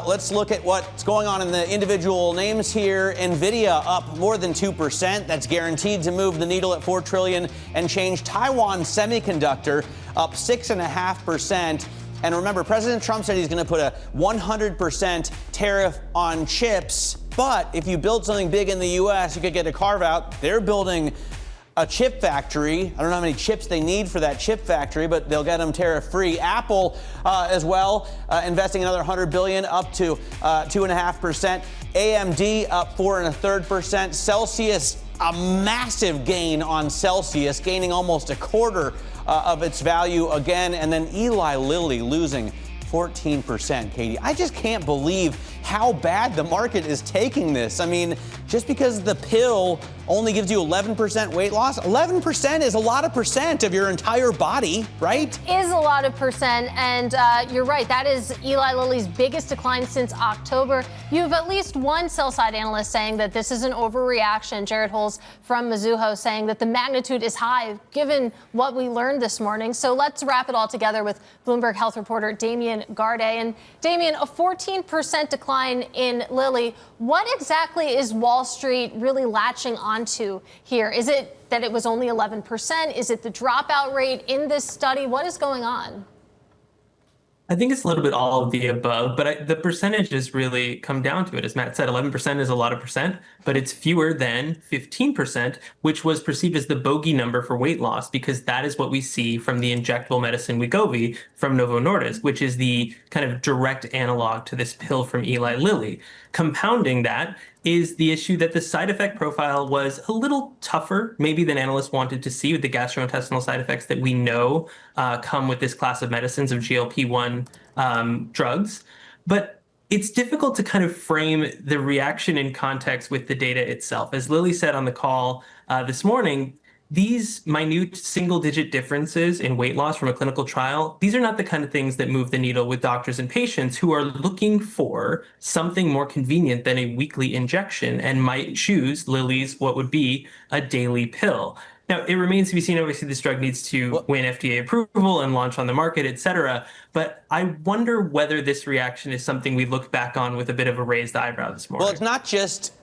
let's look at what's going on in the individual names here. NVIDIA up more than 2%. That's guaranteed to move the needle at $4 trillion and change. Taiwan Semiconductor up 6.5%. And remember, President Trump said he's going to put a 100% tariff on chips. But if you build something big in the U.S., you could get a carve out. They're building a chip factory. I don't know how many chips they need for that chip factory, but they'll get them tariff-free. Apple as well, investing another $100 billion, up to 2.5%. AMD up 4.33%. Celsius, a massive gain on Celsius, gaining almost a quarter of its value again. And then Eli Lilly losing 14%, Katie. I just can't believe how bad the market is taking this. I mean, just because the pill only gives you 11% weight loss, 11% is a lot of percent of your entire body, right? Is a lot of percent, and you're right. That is Eli Lilly's biggest decline since October. You have at least one sell-side analyst saying that this is an overreaction. Jared Holes from Mizuho saying that the magnitude is high, given what we learned this morning. So let's wrap it all together with Bloomberg Health reporter Damien Garde. And Damien, a 14% decline in Lilly. What exactly is Wall Street really latching onto here? Is it that it was only 11%? Is it the dropout rate in this study? What is going on? I think it's a little bit all of the above, but the percentages really come down to it. As Matt said, 11% is a lot of percent, but it's fewer than 15%, which was perceived as the bogey number for weight loss, because that is what we see from the injectable medicine Wegovy from Novo Nordisk, which is the kind of direct analog to this pill from Eli Lilly. Compounding that is the issue that the side effect profile was a little tougher, maybe than analysts wanted to see, with the gastrointestinal side effects that we know come with this class of medicines of GLP-1 drugs. But it's difficult to kind of frame the reaction in context with the data itself. As Lilly said on the call this morning, these minute single-digit differences in weight loss from a clinical trial, these are not the kind of things that move the needle with doctors and patients who are looking for something more convenient than a weekly injection and might choose Lilly's what would be a daily pill. Now, it remains to be seen. Obviously, this drug needs to win FDA approval and launch on the market, et cetera. But I wonder whether this reaction is something we look back on with a bit of a raised eyebrow this morning. Well, it's not just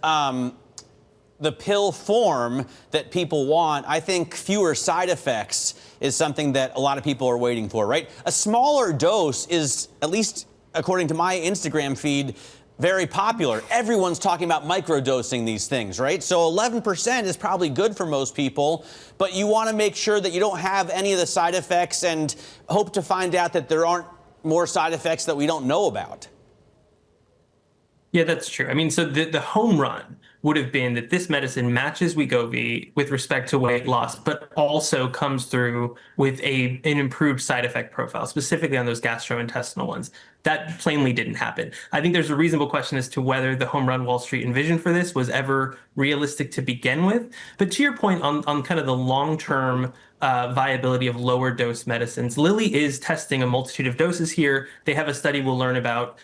the pill form that people want. I think fewer side effects is something that a lot of people are waiting for, right? A smaller dose is, at least according to my Instagram feed, very popular. Everyone's talking about microdosing these things, right? So 11% is probably good for most people, but you want to make sure that you don't have any of the side effects and hope to find out that there aren't more side effects that we don't know about. Yeah, that's true. I mean, so the home run would have been that this medicine matches Wegovy with respect to weight loss, but also comes through with an improved side effect profile, specifically on those gastrointestinal ones. That plainly didn't happen. I think there's a reasonable question as to whether the home run Wall Street envisioned for this was ever realistic to begin with. But to your point on kind of the long-term viability of lower dose medicines, Lilly is testing a multitude of doses here. They have a study we'll learn about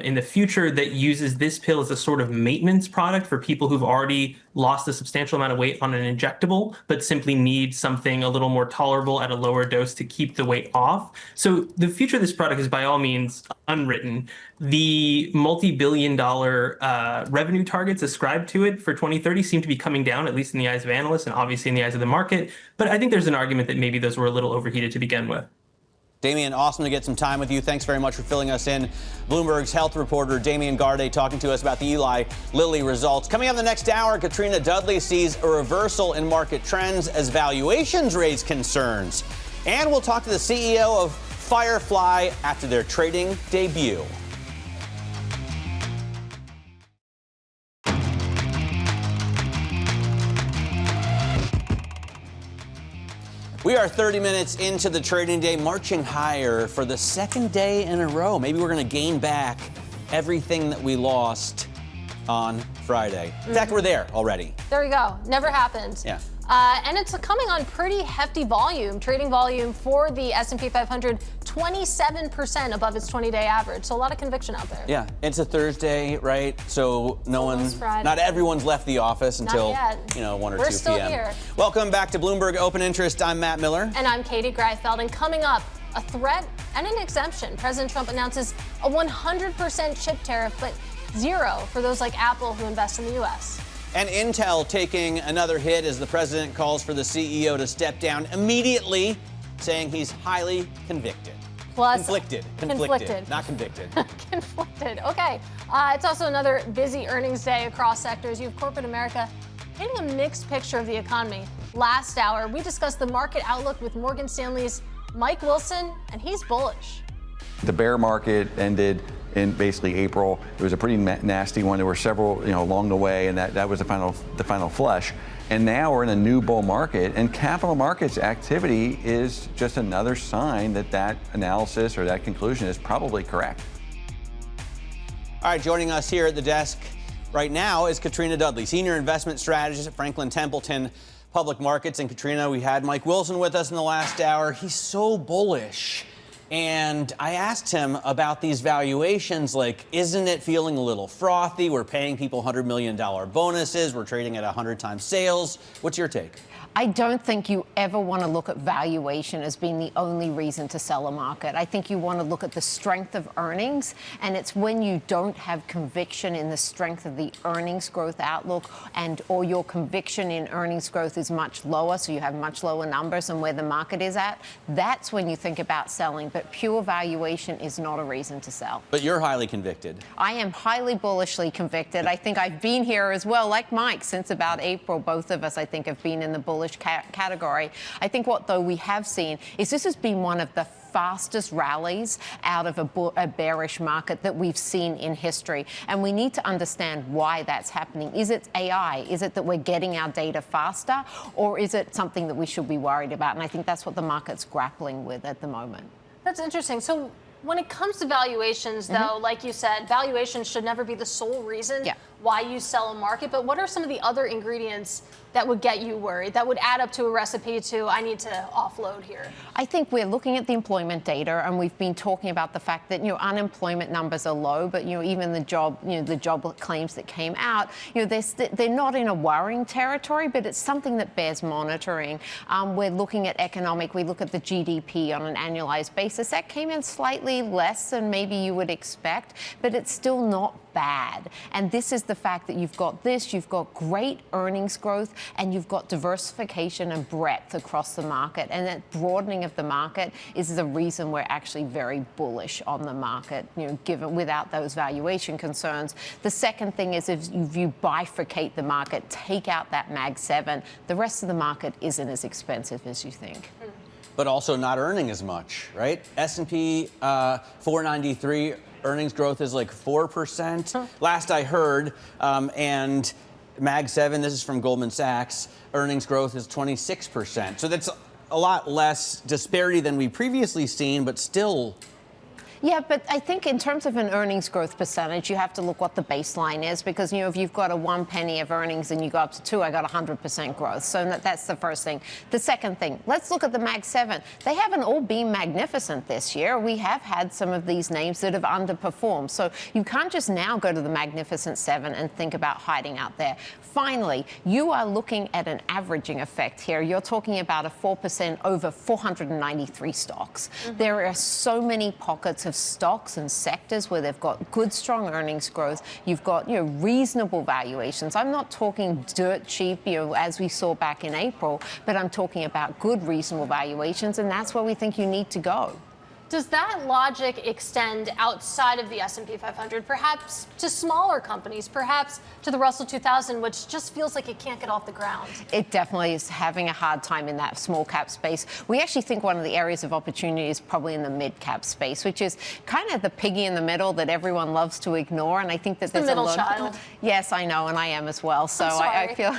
in the future that uses this pill as a sort of maintenance product for people who've already lost a substantial amount of weight on an injectable, but simply need something a little more tolerable at a lower dose to keep the weight off. So the future of this product is by all means unwritten. The multi-billion-dollar revenue targets ascribed to it for 2030 seem to be coming down, at least in the eyes of analysts and obviously in the eyes of the market. But I think there's an argument that maybe those were a little overheated to begin with. Damien, awesome to get some time with you. Thanks very much for filling us in. Bloomberg's health reporter Damien Garde talking to us about the Eli Lilly results. Coming up in the next hour, Katrina Dudley sees a reversal in market trends as valuations raise concerns. And we'll talk to the CEO of Firefly after their trading debut. We are 30 minutes into the trading day, marching higher for the second day in a row. Maybe we're going to gain back everything that we lost on Friday. In fact, we're there already. There you go. Never happened. Yeah. And it's coming on pretty hefty volume. Trading volume for the S&P 500, 27% above its 20-day average. So a lot of conviction out there. Yeah, it's a Thursday, right? So not everyone's left the office until 1 or 2 p.m. We're still here. Welcome back to Bloomberg Open Interest. I'm Matt Miller. And I'm Katie Greifeld. And coming up, a threat and an exemption. President Trump announces a 100% chip tariff, but zero for those like Apple who invest in the U.S. And Intel taking another hit as the president calls for the CEO to step down immediately, saying he's highly convicted. Plus, conflicted, not convicted. Conflicted. Okay. It's also another busy earnings day across sectors. You have corporate America painting a mixed picture of the economy. Last hour, we discussed the market outlook with Morgan Stanley's Mike Wilson, and he's bullish. The bear market ended in basically April. It was a pretty nasty one. There were several, along the way, and that was the final flush. And now we're in a new bull market, and capital markets activity is just another sign that analysis or that conclusion is probably correct. All right, joining us here at the desk right now is Katrina Dudley, Senior Investment Strategist at Franklin Templeton Public Markets. And Katrina, we had Mike Wilson with us in the last hour. He's so bullish. And I asked him about these valuations, like, isn't it feeling a little frothy? We're paying people $100 million bonuses. We're trading at 100 times sales. What's your take? I don't think you ever want to look at valuation as being the only reason to sell a market. I think you want to look at the strength of earnings, and it's when you don't have conviction in the strength of the earnings growth outlook or your conviction in earnings growth is much lower, so you have much lower numbers and where the market is at, that's when you think about selling. But pure valuation is not a reason to sell. But you're highly convicted. I am highly bullishly convicted. I think I've been here as well, like Mike, since about April. Both of us, I think, have been in the bullish category. I think what, though, we have seen is this has been one of the fastest rallies out of a bearish market that we've seen in history. And we need to understand why that's happening. Is it AI? Is it that we're getting our data faster? Or is it something that we should be worried about? And I think that's what the market's grappling with at the moment. That's interesting. So when it comes to valuations, though, like you said, valuations should never be the sole reason why you sell a market. But what are some of the other ingredients that would get you worried, that would add up to a recipe to, I need to offload here? I think we're looking at the employment data, and we've been talking about the fact that, unemployment numbers are low, but, even the job claims that came out, they're not in a worrying territory, but it's something that bears monitoring. We're looking at we look at the GDP on an annualized basis. That came in slightly less than maybe you would expect, but it's still not bad. And this is the fact that you've got great earnings growth, and you've got diversification and breadth across the market. And that broadening of the market is the reason we're actually very bullish on the market, given without those valuation concerns. The second thing is if you bifurcate the market, take out that Mag 7, the rest of the market isn't as expensive as you think. But also not earning as much, right? S&P 493 earnings growth is like 4%. Last I heard, and Mag 7, this is from Goldman Sachs, earnings growth is 26%. So that's a lot less disparity than we previously seen, but still. Yeah, but I think in terms of an earnings growth percentage, you have to look what the baseline is, because, if you've got a 1 penny of earnings and you go up to 2, I got 100% growth. So that's the first thing. The second thing, let's look at the Mag 7. They haven't all been magnificent this year. We have had some of these names that have underperformed. So you can't just now go to the Magnificent 7 and think about hiding out there. Finally, you are looking at an averaging effect here. You're talking about a 4% over 493 stocks. There are so many pockets of stocks and sectors where they've got good, strong earnings growth. You've got, reasonable valuations. I'm not talking dirt cheap, as we saw back in April, but I'm talking about good, reasonable valuations, and that's where we think you need to go. Does that logic extend outside of the S&P 500, perhaps to smaller companies, perhaps to the Russell 2000, which just feels like it can't get off the ground? It definitely is having a hard time in that small cap space. We actually think one of the areas of opportunity is probably in the mid cap space, which is kind of the piggy in the middle that everyone loves to ignore. And I think that there's the middle child. Yes, I know, and I am as well. So I feel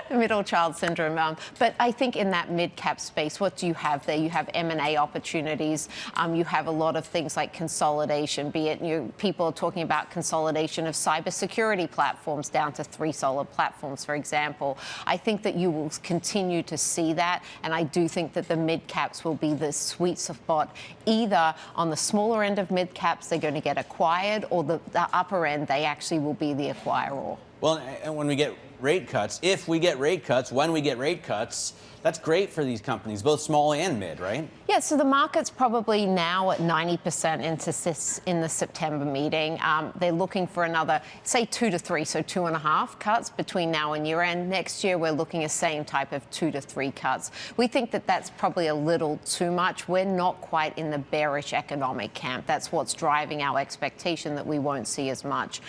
Middle child syndrome. But I think in that mid-cap space, what do you have there? You have M&A opportunities. You have a lot of things like consolidation, be it people are talking about consolidation of cybersecurity platforms down to 3 solid platforms, for example. I think that you will continue to see that, and I do think that the mid-caps will be the sweet spot. Either on the smaller end of mid-caps, they're going to get acquired, or the upper end, they actually will be the acquirer. Well, and when we get rate cuts, if we get rate cuts, when we get rate cuts, that's great for these companies, both small and mid, right? Yeah, so the market's probably now at 90% in the September meeting. They're looking for another, say, 2 to 3, so 2.5 cuts between now and year end. Next year, we're looking at the same type of 2 to 3 cuts. We think that that's probably a little too much. We're not quite in the bearish economic camp. That's what's driving our expectation that we won't see as much.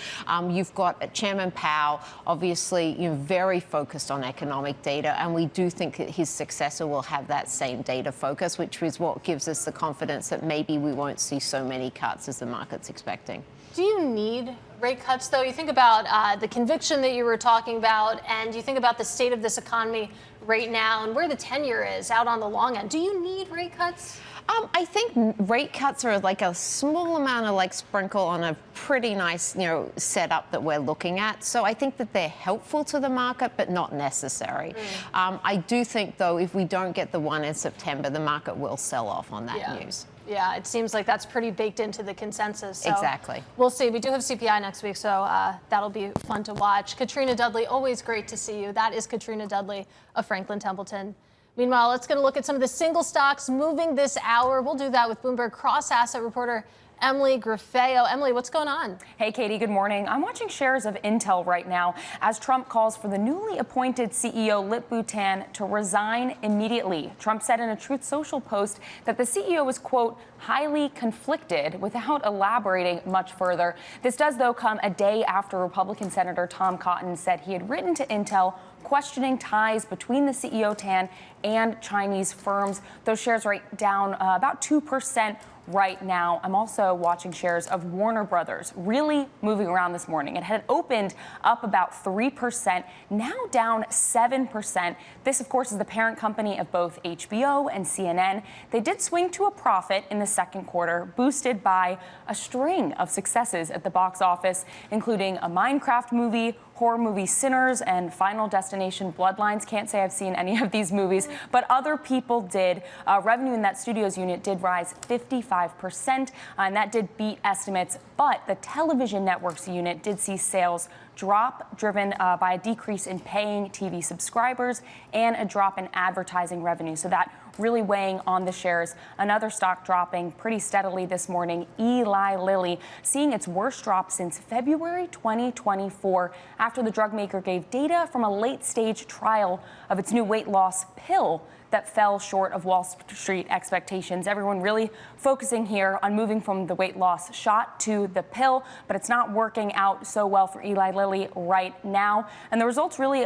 You've got Chairman Powell, obviously, very focused on economic data, and we do think that his successor will have that same data focus, which is what gives us the confidence that maybe we won't see so many cuts as the market's expecting. Do you need rate cuts, though? You think about the conviction that you were talking about, and you think about the state of this economy right now and where the 10-year is out on the long end. Do you need rate cuts? I think rate cuts are like a small amount of sprinkle on a pretty nice, setup that we're looking at. So I think that they're helpful to the market, but not necessary. I do think, though, if we don't get the one in September, the market will sell off on that news. Yeah, it seems like that's pretty baked into the consensus. So exactly. We'll see. We do have CPI next week, so that'll be fun to watch. Katrina Dudley, always great to see you. That is Katrina Dudley of Franklin Templeton. Meanwhile, let's get a look at some of the single stocks moving this hour. We'll do that with Bloomberg cross-asset reporter Emily Griffeo. Emily, what's going on? Hey, Katie, good morning. I'm watching shares of Intel right now as Trump calls for the newly appointed CEO Lip-Bu Tan to resign immediately. Trump said in a Truth Social post that the CEO was, quote, highly conflicted, without elaborating much further. This does, though, come a day after Republican Senator Tom Cotton said he had written to Intel questioning ties between the CEO Tan and Chinese firms. Those shares are down about 2% right now. I'm also watching shares of Warner Brothers really moving around this morning. It had opened up about 3%, now down 7%. This, of course, is the parent company of both HBO and CNN. They did swing to a profit in the second quarter, boosted by a string of successes at the box office, including a Minecraft movie, horror movie Sinners, and Final Destination Bloodlines. Can't say I've seen any of these movies, but other people did. Revenue in that studios unit did rise 55%, and that did beat estimates. But the television networks unit did see sales drop, driven by a decrease in paying TV subscribers and a drop in advertising revenue. So that really weighing on the shares. Another stock dropping pretty steadily this morning, Eli Lilly, seeing its worst drop since February 2024 after the drug maker gave data from a late-stage trial of its new weight loss pill that fell short of Wall Street expectations. Everyone really focusing here on moving from the weight loss shot to the pill, but it's not working out so well for Eli Lilly right now. And the results really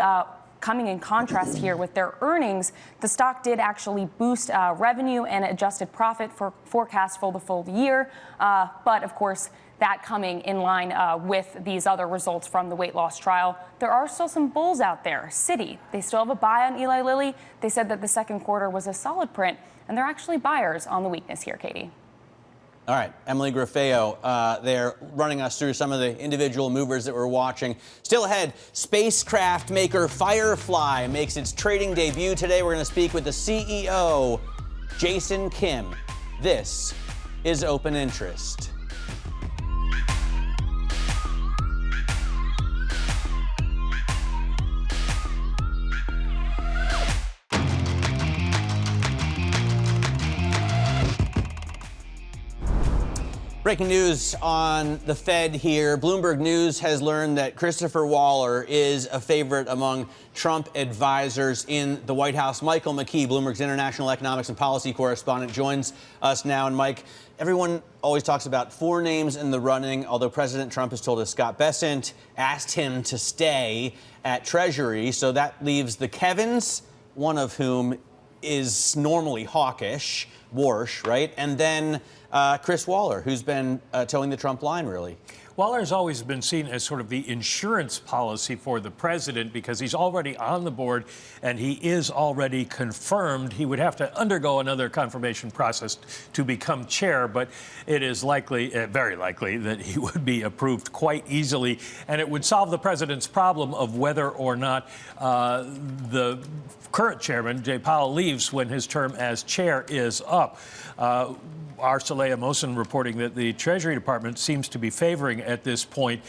coming in contrast here with their earnings. The stock did actually boost revenue and adjusted profit for forecast for the full year. But of course, that coming in line with these other results from the weight loss trial. There are still some bulls out there. Citi, they still have a buy on Eli Lilly. They said that the second quarter was a solid print, and they're actually buyers on the weakness here, Katie. All right, Emily Griffeo, they're running us through some of the individual movers that we're watching. Still ahead, spacecraft maker Firefly makes its trading debut today. We're going to speak with the CEO, Jason Kim. This is Open Interest. Breaking news on the Fed here. Bloomberg News has learned that Christopher Waller is a favorite among Trump advisors in the White House. Michael McKee, Bloomberg's international economics and policy correspondent, joins us now. And Mike, everyone always talks about 4 names in the running, although President Trump has told us Scott Bessent asked him to stay at Treasury. So that leaves the Kevins, one of whom is normally hawkish, Warsh, right? And then Chris Waller, who's been towing the Trump line, really. Waller has always been seen as sort of the insurance policy for the president because he's already on the board and he is already confirmed. He would have to undergo another confirmation process to become chair, but it is likely, very likely, that he would be approved quite easily, and it would solve the president's problem of whether or not the current chairman, Jay Powell, leaves when his term as chair is up. Our Saleha Mohsen reporting that the Treasury Department seems to be favoring at this point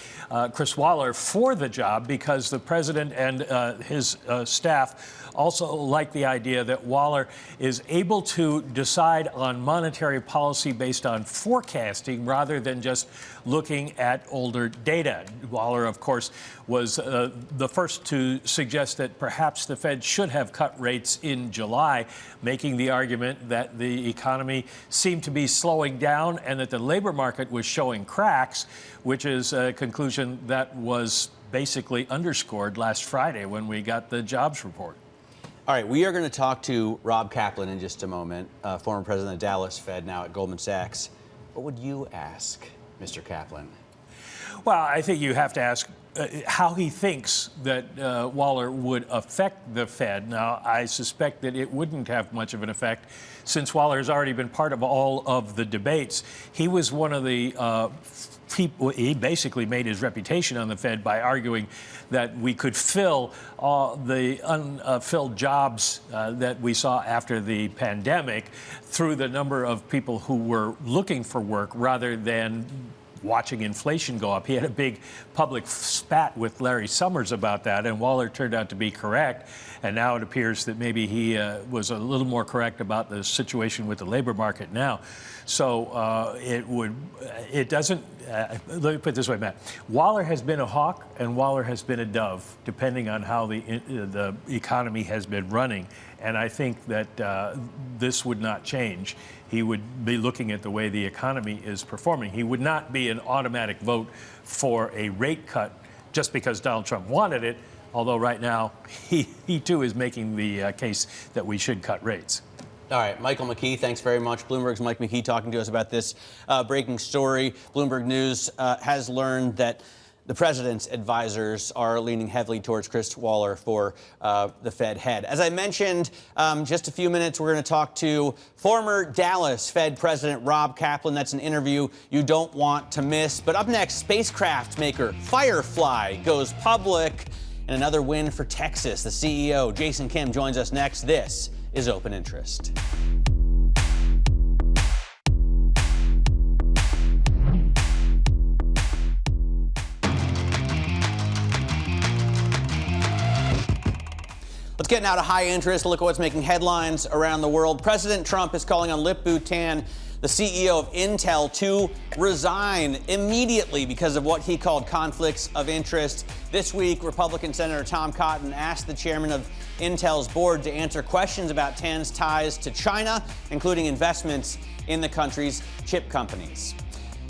Chris Waller for the job because the president and his staff also like the idea that Waller is able to decide on monetary policy based on forecasting rather than just looking at older data. Waller, of course, was the first to suggest that perhaps the Fed should have cut rates in July, making the argument that the economy seemed to be slowing down and that the labor market was showing cracks, which is a conclusion that was basically underscored last Friday when we got the jobs report. All right, we are going to talk to Rob Kaplan in just a moment, former president of Dallas Fed, now at Goldman Sachs. What would you ask Mr. Kaplan? Well, I think you have to ask how he thinks that Waller would affect the Fed. Now, I suspect that it wouldn't have much of an effect since Waller has already been part of all of the debates. He was one of the people, he basically made his reputation on the Fed by arguing that we could fill the unfilled jobs that we saw after the pandemic through the number of people who were looking for work rather than watching inflation go up. He had a big public spat with Larry Summers about that, and Waller turned out to be correct. And now it appears that maybe he was a little more correct about the situation with the labor market now. So it doesn't, let me put it this way, Matt. Waller has been a hawk and Waller has been a dove, depending on how the economy has been running. And I think that this would not change. He would be looking at the way the economy is performing. He would not be an automatic vote for a rate cut just because Donald Trump wanted it, although right now he too is making the case that we should cut rates. All right, Michael McKee, thanks very much. Bloomberg's Mike McKee talking to us about this breaking story. Bloomberg News has learned that the president's advisors are leaning heavily towards Chris Waller for the Fed head. As I mentioned, just a few minutes, we're going to talk to former Dallas Fed President Rob Kaplan. That's an interview you don't want to miss. But up next, spacecraft maker Firefly goes public, and another win for Texas. The CEO, Jason Kim, joins us next. This is Open Interest. Let's get now to high interest. Look at what's making headlines around the world. President Trump is calling on Lip-Bu Tan, the CEO of Intel, to resign immediately because of what he called conflicts of interest. This week, Republican Senator Tom Cotton asked the chairman of Intel's board to answer questions about Tan's ties to China, including investments in the country's chip companies.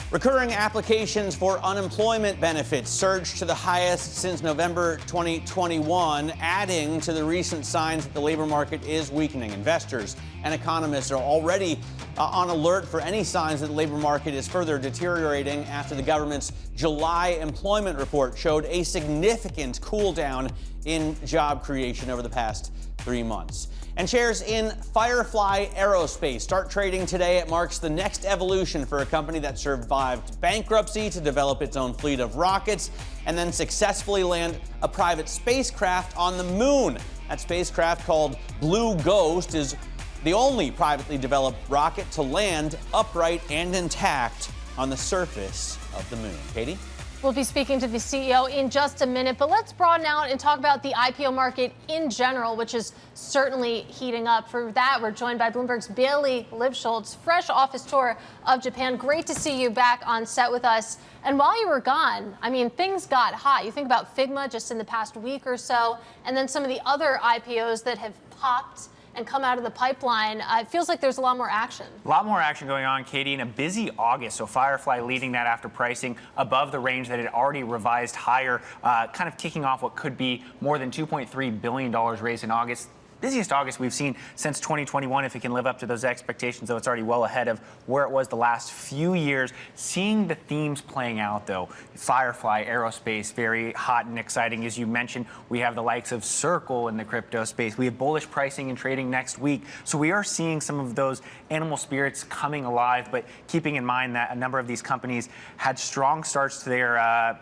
Recurring applications for unemployment benefits surged to the highest since November 2021, adding to the recent signs that the labor market is weakening. Investors and economists are already on alert for any signs that the labor market is further deteriorating after the government's July employment report showed a significant cool down in job creation over the past 3 months. And shares in Firefly Aerospace start trading today. It marks the next evolution for a company that survived bankruptcy to develop its own fleet of rockets and then successfully land a private spacecraft on the moon. That spacecraft, called Blue Ghost, is the only privately developed rocket to land upright and intact on the surface of the moon. Katie? We'll be speaking to the CEO in just a minute, but let's broaden out and talk about the IPO market in general, which is certainly heating up. For that, we're joined by Bloomberg's Bailey Lipschultz, fresh office tour of Japan. Great to see you back on set with us. And while you were gone, I mean, things got hot. You think about Figma just in the past week or so, and then some of the other IPOs that have popped and come out of the pipeline. It feels like there's a lot more action. A lot more action going on, Katie, in a busy August. So Firefly leading that after pricing above the range that had already revised higher, kind of kicking off what could be more than $2.3 billion raised in August. busiest August we've seen since 2021, if it can live up to those expectations, though it's already well ahead of where it was the last few years. Seeing the themes playing out, though, Firefly Aerospace, very hot and exciting. As you mentioned, we have the likes of Circle in the crypto space. We have bullish pricing and trading next week. So we are seeing some of those animal spirits coming alive, but keeping in mind that a number of these companies had strong starts to their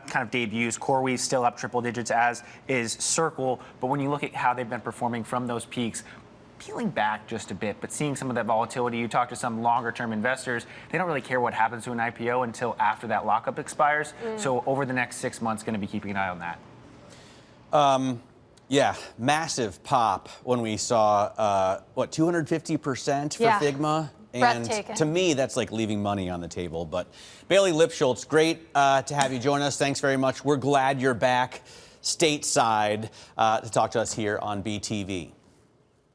kind of debuts. CoreWeave still up triple digits, as is Circle. But when you look at how they've been performing from those peaks, peeling back just a bit, but seeing some of that volatility. You talk to some longer term investors, they don't really care what happens to an IPO until after that lockup expires. So over the next 6 months, going to be keeping an eye on that. Yeah, massive pop when we saw, 250% for Figma? And Breathtaking. to me, that's like leaving money on the table. But Bailey Lipschultz, great to have you join us. Thanks very much. We're glad you're back stateside to talk to us here on BTV.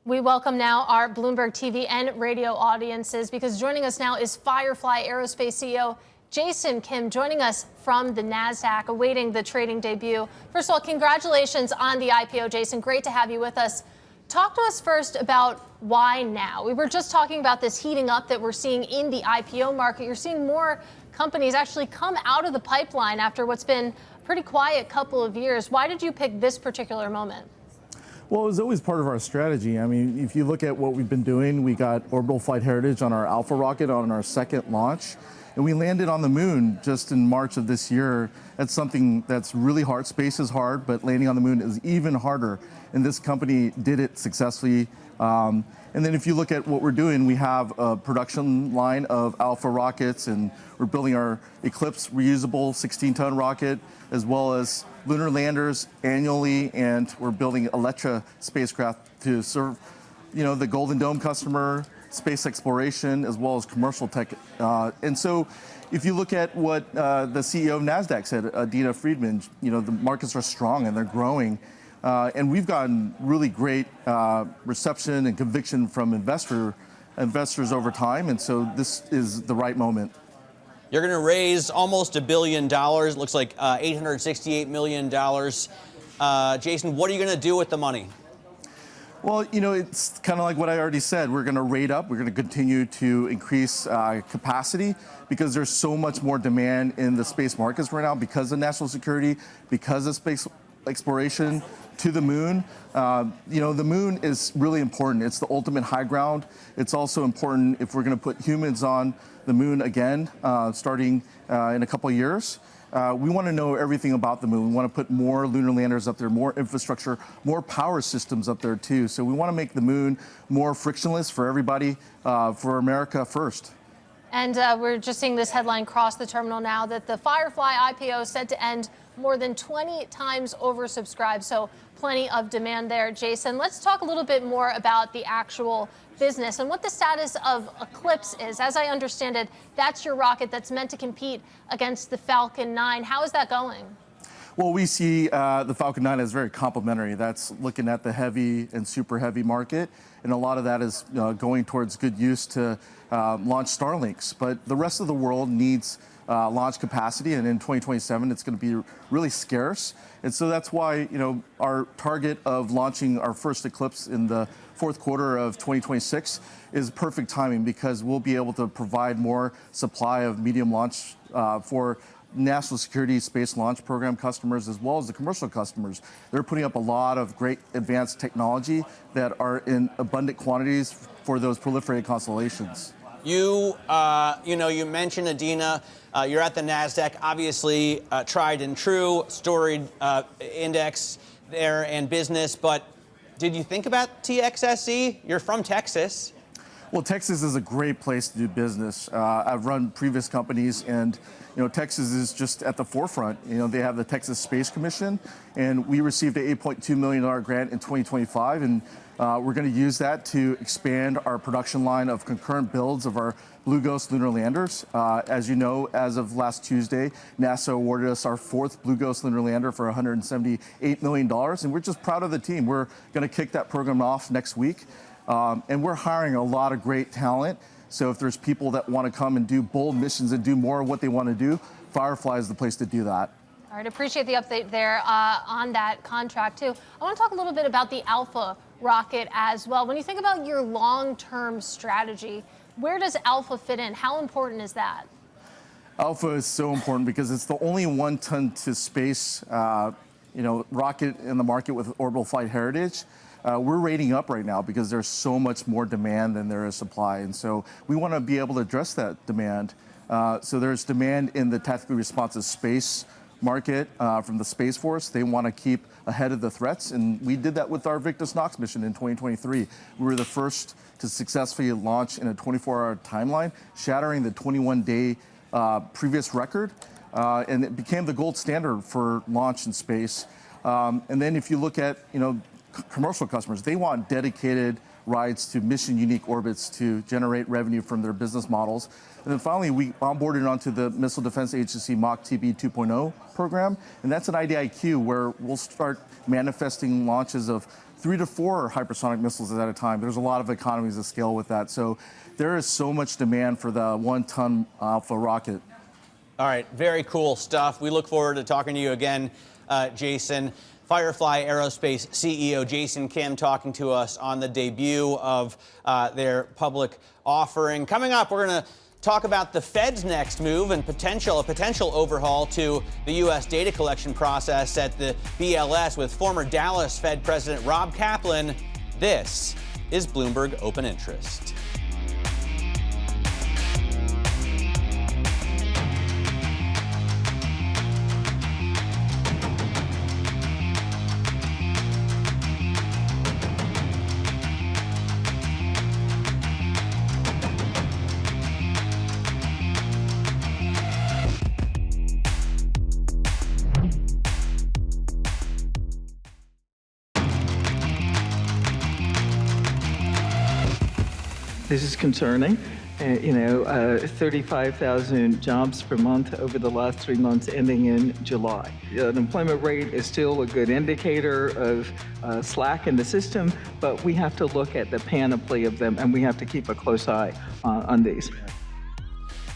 We welcome now our Bloomberg TV and radio audiences, because joining us now is Firefly Aerospace CEO Jason Kim, joining us from the NASDAQ, awaiting the trading debut. First of all, congratulations on the IPO, Jason. Great to have you with us. Talk to us first about why now. We were just talking about this heating up that we're seeing in the IPO market. You're seeing more companies actually come out of the pipeline after what's been a pretty quiet couple of years. Why did you pick this particular moment? Well, it was always part of our strategy. I mean, if you look at what we've been doing, we got orbital flight heritage on our Alpha rocket on our second launch, and we landed on the moon just in March of this year. That's something that's really hard. Space is hard, but landing on the moon is even harder. And this company did it successfully. And then if you look at what we're doing, we have a production line of Alpha rockets, and we're building our Eclipse reusable 16-ton rocket, as well as lunar landers annually, and we're building Electra spacecraft to serve, the Golden Dome customer, space exploration, as well as commercial tech. And so if you look at what the CEO of NASDAQ said, Adina Friedman, the markets are strong and they're growing. And we've gotten really great reception and conviction from investors over time. And so this is the right moment. You're going to raise almost $1 billion. It looks like $868 million. Jason, what are you going to do with the money? Well, it's kind of like what I already said. We're going to rate up. We're going to continue to increase capacity, because there's so much more demand in the space markets right now because of national security, because of space exploration to the moon. The moon is really important. It's the ultimate high ground. It's also important if we're going to put humans on the moon again, starting in a couple of years. We want to know everything about the moon. We want to put more lunar landers up there, more infrastructure, more power systems up there too. So we want to make the moon more frictionless for everybody, for America first. And we're just seeing this headline cross the terminal now, that the Firefly IPO is set to end more than 20 times oversubscribed. So plenty of demand there. Jason, let's talk a little bit more about the actual business and what the status of Eclipse is. As I understand it, that's your rocket that's meant to compete against the Falcon 9. How is that going? Well, we see the Falcon 9 as very complementary. That's looking at the heavy and super heavy market, and a lot of that is going towards good use to launch Starlinks. But the rest of the world needs launch capacity, and in 2027 it's going to be really scarce. And so that's why our target of launching our first Eclipse in the fourth quarter of 2026 is perfect timing, because we'll be able to provide more supply of medium launch for national security space launch program customers, as well as the commercial customers. They're putting up a lot of great advanced technology that are in abundant quantities for those proliferated constellations. You mentioned Adina. You're at the NASDAQ, obviously tried and true, storied index there and business. But did you think about TXSE? You're from Texas. Well, Texas is a great place to do business. I've run previous companies, and Texas is just at the forefront. They have the Texas Space Commission, and we received an $8.2 million grant in 2025, and we're going to use that to expand our production line of concurrent builds of our Blue Ghost lunar landers. As you know, as of last Tuesday, NASA awarded us our fourth Blue Ghost lunar lander for $178 million, and we're just proud of the team. We're going to kick that program off next week, and we're hiring a lot of great talent. So if there's people that want to come and do bold missions and do more of what they want to do, Firefly is the place to do that. All right, appreciate the update there on that contract too. I want to talk a little bit about the Alpha rocket as well. When you think about your long-term strategy, where does Alpha fit in? How important is that? Alpha is so important because it's the only one-ton to space, rocket in the market with orbital flight heritage. We're rating up right now because there's so much more demand than there is supply, and so we want to be able to address that demand. So there's demand in the tactically responsive space market from the Space Force. They want to keep ahead of the threats, and we did that with our Victus Nox mission in 2023. We were the first to successfully launch in a 24-hour timeline, shattering the 21-day previous record, and it became the gold standard for launch in space. And then if you look at commercial customers, they want dedicated rides to mission-unique orbits to generate revenue from their business models. And then finally, we onboarded onto the Missile Defense Agency MACH-TB 2.0 program, and that's an IDIQ where we'll start manifesting launches of 3 to 4 hypersonic missiles at a time. There's a lot of economies of scale with that. So there is so much demand for the one-ton Alpha rocket. All right, very cool stuff. We look forward to talking to you again, Jason. Firefly Aerospace CEO Jason Kim talking to us on the debut of their public offering. Coming up, we're going to talk about the Fed's next move and a potential overhaul to the U.S. data collection process at the BLS with former Dallas Fed President Rob Kaplan. This is Bloomberg Open Interest. This is concerning. 35,000 jobs per month over the last 3 months ending in July. The unemployment rate is still a good indicator of slack in the system, but we have to look at the panoply of them, and we have to keep a close eye on these.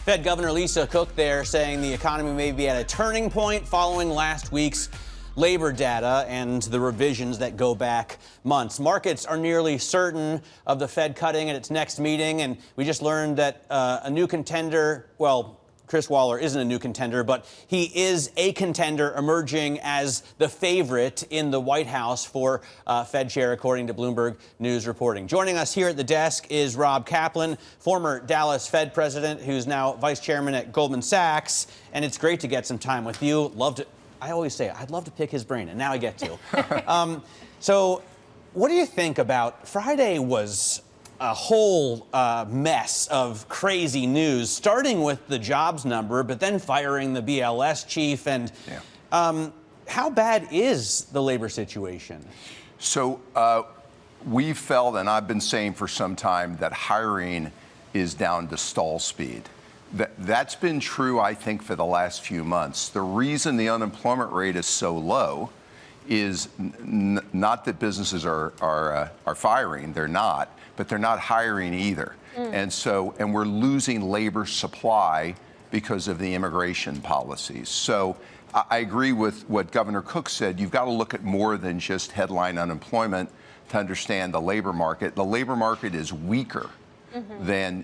Fed Governor Lisa Cook there saying the economy may be at a turning point following last week's labor data and the revisions that go back months. Markets are nearly certain of the Fed cutting at its next meeting, and we just learned that a new contender, well, Chris Waller isn't a new contender, but he is a contender emerging as the favorite in the White House for Fed chair, according to Bloomberg News reporting. Joining us here at the desk is Rob Kaplan, former Dallas Fed president, who's now vice chairman at Goldman Sachs, and it's great to get some time with you. I always say I'd love to pick his brain, and now I get to. So what do you think about Friday? Was a whole mess of crazy news, starting with the jobs number, but then firing the BLS chief. And how bad is the labor situation? So we felt, and I've been saying for some time, that hiring is down to stall speed. That's been true, I think, for the last few months. The reason the unemployment rate is so low is not that businesses are firing, they're not, but they're not hiring either. And we're losing labor supply because of the immigration policies. So I agree with what Governor Cook said. You've got to look at more than just headline unemployment to understand the labor market. The labor market is weaker than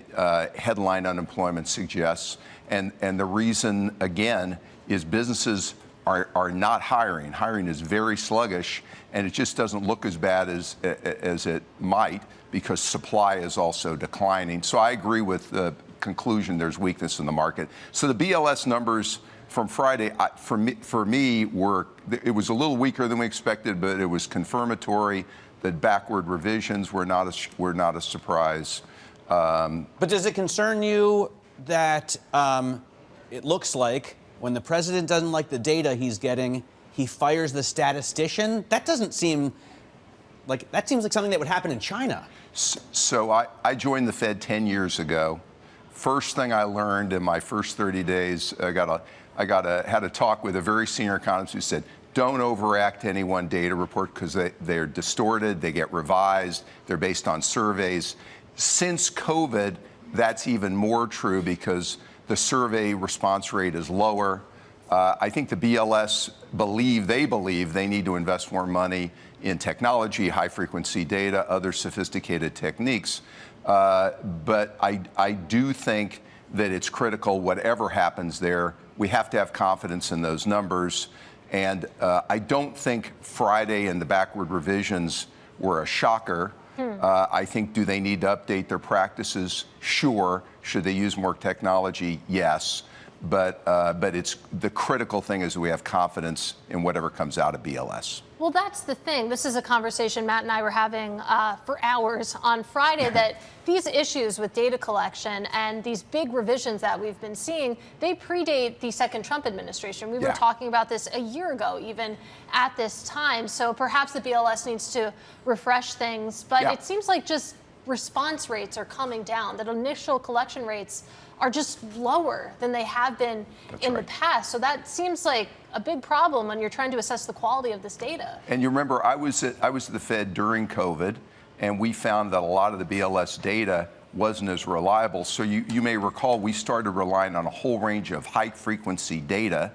headline unemployment suggests. And the reason, again, is businesses are not hiring. Hiring is very sluggish, and it just doesn't look as bad as it might because supply is also declining. So I agree with the conclusion there's weakness in the market. So the BLS numbers from Friday, for me, it was a little weaker than we expected, but it was confirmatory. The backward revisions were not a surprise. But does it concern you that it looks like when the president doesn't like the data he's getting, he fires the statistician? That seems like something that would happen in China. So I joined the Fed 10 years ago. First thing I learned in my first 30 days, I had a talk with a very senior economist who said, don't overact any one data report because they're distorted, they get revised, they're based on surveys. Since COVID, that's even more true because the survey response rate is lower. I think the BLS believe they need to invest more money in technology, high-frequency data, other sophisticated techniques. But I do think that it's critical, whatever happens there, we have to have confidence in those numbers. And I don't think Friday and the backward revisions were a shocker. I think, do they need to update their practices? Sure. Should they use more technology? Yes. But it's the critical thing is we have confidence in whatever comes out of BLS. Well, that's the thing. This is a conversation Matt and I were having for hours on Friday, that these issues with data collection and these big revisions that we've been seeing, they predate the second Trump administration. We were talking about this a year ago, even at this time. So perhaps the BLS needs to refresh things. But it seems like just response rates are coming down, that initial collection rates are just lower than they have been in the past. So that seems like a big problem when you're trying to assess the quality of this data. And you remember, I was at the Fed during COVID, and we found that a lot of the BLS data wasn't as reliable. So you may recall we started relying on a whole range of high-frequency data,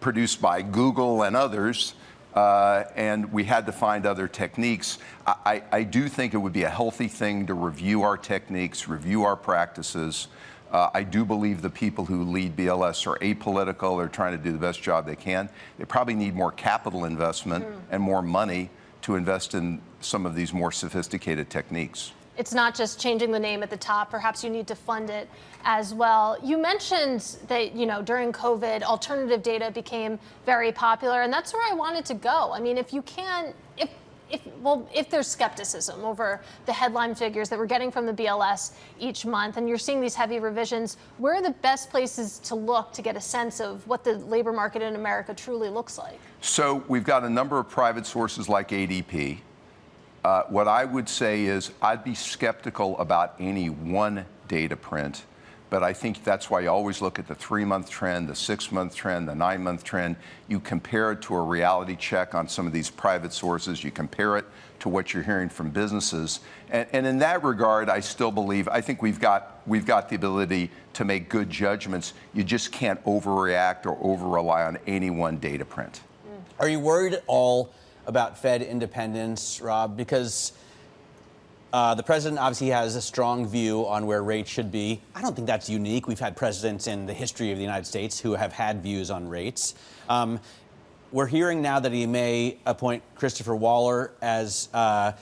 produced by Google and others, and we had to find other techniques. I do think it would be a healthy thing to review our techniques, review our practices. I do believe the people who lead BLS are apolitical. They're trying to do the best job they can. They probably need more capital investment and more money to invest in some of these more sophisticated techniques. It's not just changing the name at the top. Perhaps you need to fund it as well. You mentioned that, during COVID, alternative data became very popular, and that's where I wanted to go. I mean, if there's skepticism over the headline figures that we're getting from the BLS each month, and you're seeing these heavy revisions, where are the best places to look to get a sense of what the labor market in America truly looks like? So we've got a number of private sources like ADP. What I would say is I'd be skeptical about any one data print, but I think that's why you always look at the 3-month trend, the 6-month trend, the 9-month trend. You compare it to a reality check on some of these private sources. You compare it to what you're hearing from businesses. And in that regard, I still believe, I think we've got the ability to make good judgments. You just can't overreact or over-rely on any one data print. Are you worried at all about Fed independence, Rob? Because the president obviously has a strong view on where rates should be. I don't think that's unique. We've had presidents in the history of the United States who have had views on rates. We're hearing now that he may appoint Christopher Waller as the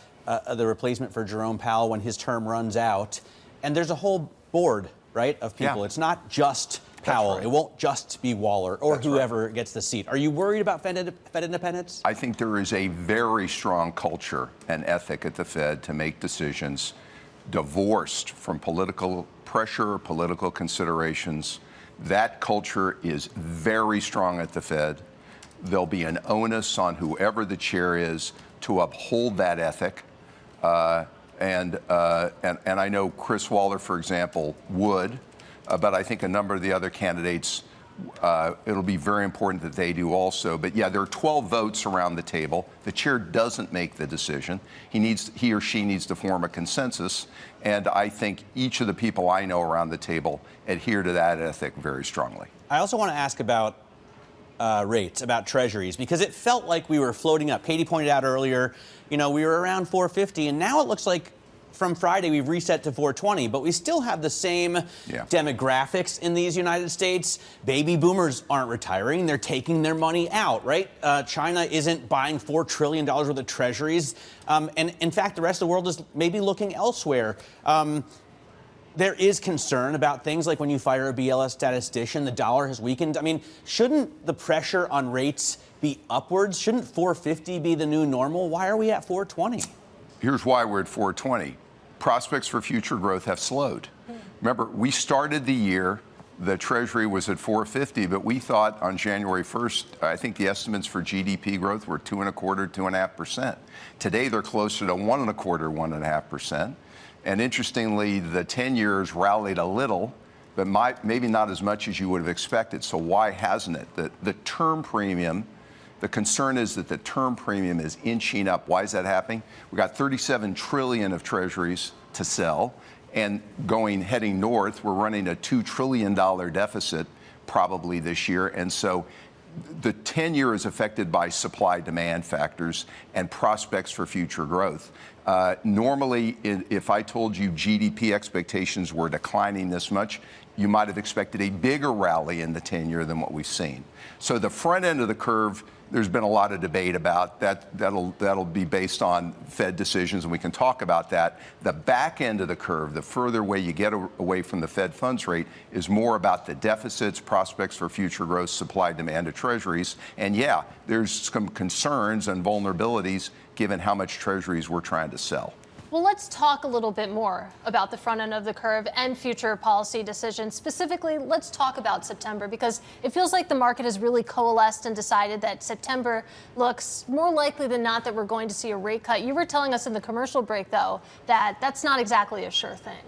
replacement for Jerome Powell when his term runs out. And there's a whole board, right, of people. It's not just Powell. It won't just be Waller or whoever gets the seat. Are you worried about Fed independence? I think there is a very strong culture and ethic at the Fed to make decisions divorced from political pressure, political considerations. That culture is very strong at the Fed. There'll be an onus on whoever the chair is to uphold that ethic. And I know Chris Waller, for example, would. But I think a number of the other candidates, it'll be very important that they do also. But yeah, there are 12 votes around the table. The chair doesn't make the decision. He or she needs to form a consensus. And I think each of the people I know around the table adhere to that ethic very strongly. I also want to ask about rates, about treasuries, because it felt like we were floating up. Katie pointed out earlier, we were around 450, and now it looks like from Friday, we've reset to 420, but we still have the same demographics in these United States. Baby boomers aren't retiring. They're taking their money out, right? China isn't buying $4 trillion worth of treasuries. And in fact, the rest of the world is maybe looking elsewhere. There is concern about things like when you fire a BLS statistician, the dollar has weakened. I mean, shouldn't the pressure on rates be upwards? Shouldn't 450 be the new normal? Why are we at 420? Here's why we're at 420. Prospects for future growth have slowed. Remember, we started the year, the Treasury was at 450, but we thought on January 1st, I think the estimates for GDP growth were 2.25%, 2.5%. Today, they're closer to 1.25%, 1.5%. And interestingly, the 10 years rallied a little, but maybe not as much as you would have expected. So why hasn't it? The term premium, the concern is that the term premium is inching up. Why is that happening? We got 37 trillion of treasuries to sell, and heading north, we're running a $2 trillion deficit probably this year. And so the 10-year is affected by supply-demand factors and prospects for future growth. Normally, if I told you GDP expectations were declining this much, you might have expected a bigger rally in the 10-year than what we've seen. So the front end of the curve, there's been a lot of debate about that. That'll be based on Fed decisions, and we can talk about that. The back end of the curve, the further away you get away from the Fed funds rate, is more about the deficits, prospects for future growth, supply, demand of treasuries. And yeah, there's some concerns and vulnerabilities given how much treasuries we're trying to sell. Well, let's talk a little bit more about the front end of the curve and future policy decisions. Specifically, let's talk about September, because it feels like the market has really coalesced and decided that September looks more likely than not that we're going to see a rate cut. You were telling us in the commercial break, though, that that's not exactly a sure thing.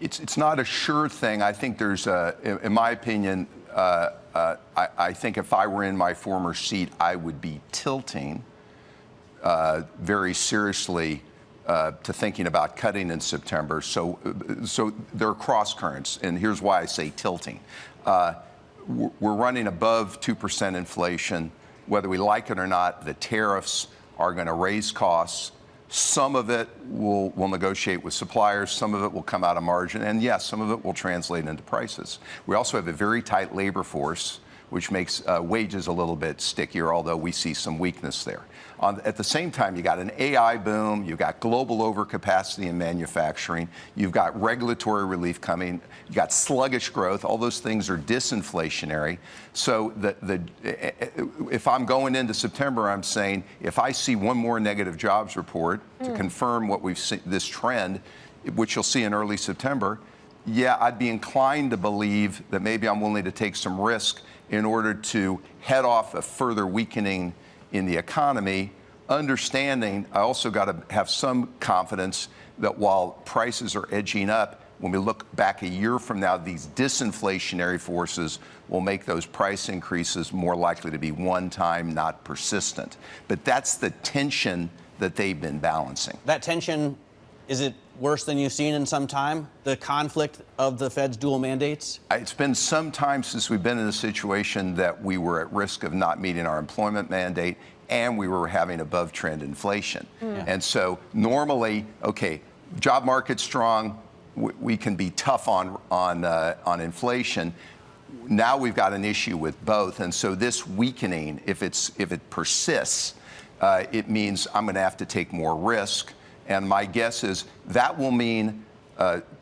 It's not a sure thing. I think there's, in my opinion, I think if I were in my former seat, I would be tilting very seriously to thinking about cutting in September. So there are cross currents, and here's why I say tilting. We're running above 2% inflation. Whether we like it or not, the tariffs are going to raise costs. Some of it we'll negotiate with suppliers. Some of it will come out of margin. And yes, some of it will translate into prices. We also have a very tight labor force, which makes wages a little bit stickier, although we see some weakness there. At the same time, you got an AI boom, you've got global overcapacity in manufacturing, you've got regulatory relief coming, you got sluggish growth. All those things are disinflationary. So if I'm going into September, I'm saying if I see one more negative jobs report to confirm what we've seen, this trend, which you'll see in early September, yeah, I'd be inclined to believe that maybe I'm willing to take some risk in order to head off a further weakening in the economy, understanding I also got to have some confidence that while prices are edging up, when we look back a year from now, these disinflationary forces will make those price increases more likely to be one-time, not persistent. But that's the tension that they've been balancing. That tension, is it worse than you've seen in some time, the conflict of the Fed's dual mandates? It's been some time since we've been in a situation that we were at risk of not meeting our employment mandate and we were having above trend inflation. And so normally, okay, job market's strong, we can be tough on inflation. Now we've got an issue with both. And so this weakening, if it persists, it means I'm going to have to take more risk. And my guess is that will mean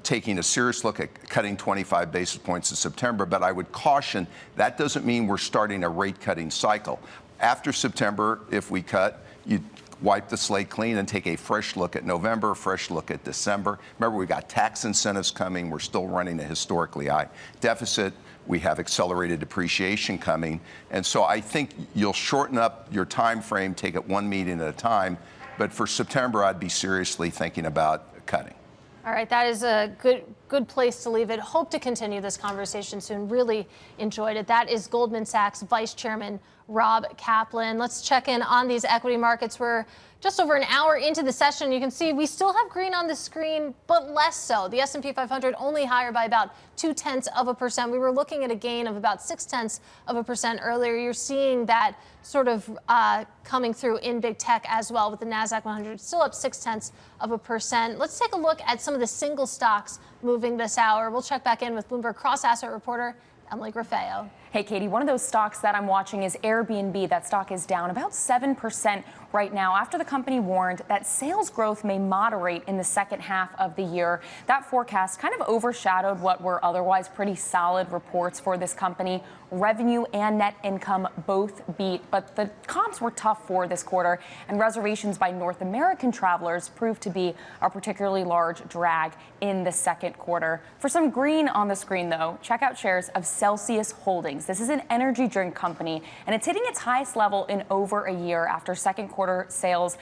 taking a serious look at cutting 25 basis points in September. But I would caution that doesn't mean we're starting a rate cutting cycle. After September, if we cut, you wipe the slate clean and take a fresh look at November, fresh look at December. Remember, we got tax incentives coming. We're still running a historically high deficit. We have accelerated depreciation coming. And so I think you'll shorten up your time frame, take it one meeting at a time. But for September, I'd be seriously thinking about cutting. All right, that is a good place to leave it. Hope to continue this conversation soon. Really enjoyed it. That is Goldman Sachs Vice Chairman Rob Kaplan. Let's check in on these equity markets. We're just over an hour into the session. You can see we still have green on the screen, but less so. The S&P 500 only higher by about 0.2%. We were looking at a gain of about 0.6% earlier. You're seeing that sort of coming through in big tech as well, with the NASDAQ 100 still up 0.6%. Let's take a look at some of the single stocks moving this hour. We'll check back in with Bloomberg cross-asset reporter Emily Griffeo. Hey, Katie, one of those stocks that I'm watching is Airbnb. That stock is down about 7% right now after the company warned that sales growth may moderate in the second half of the year. That forecast kind of overshadowed what were otherwise pretty solid reports for this company. Revenue and net income both beat, but the comps were tough for this quarter, and reservations by North American travelers proved to be a particularly large drag in the second quarter. For some green on the screen, though, check out shares of Celsius Holdings. This is an energy drink company, and it's hitting its highest level in over a year after second quarter sales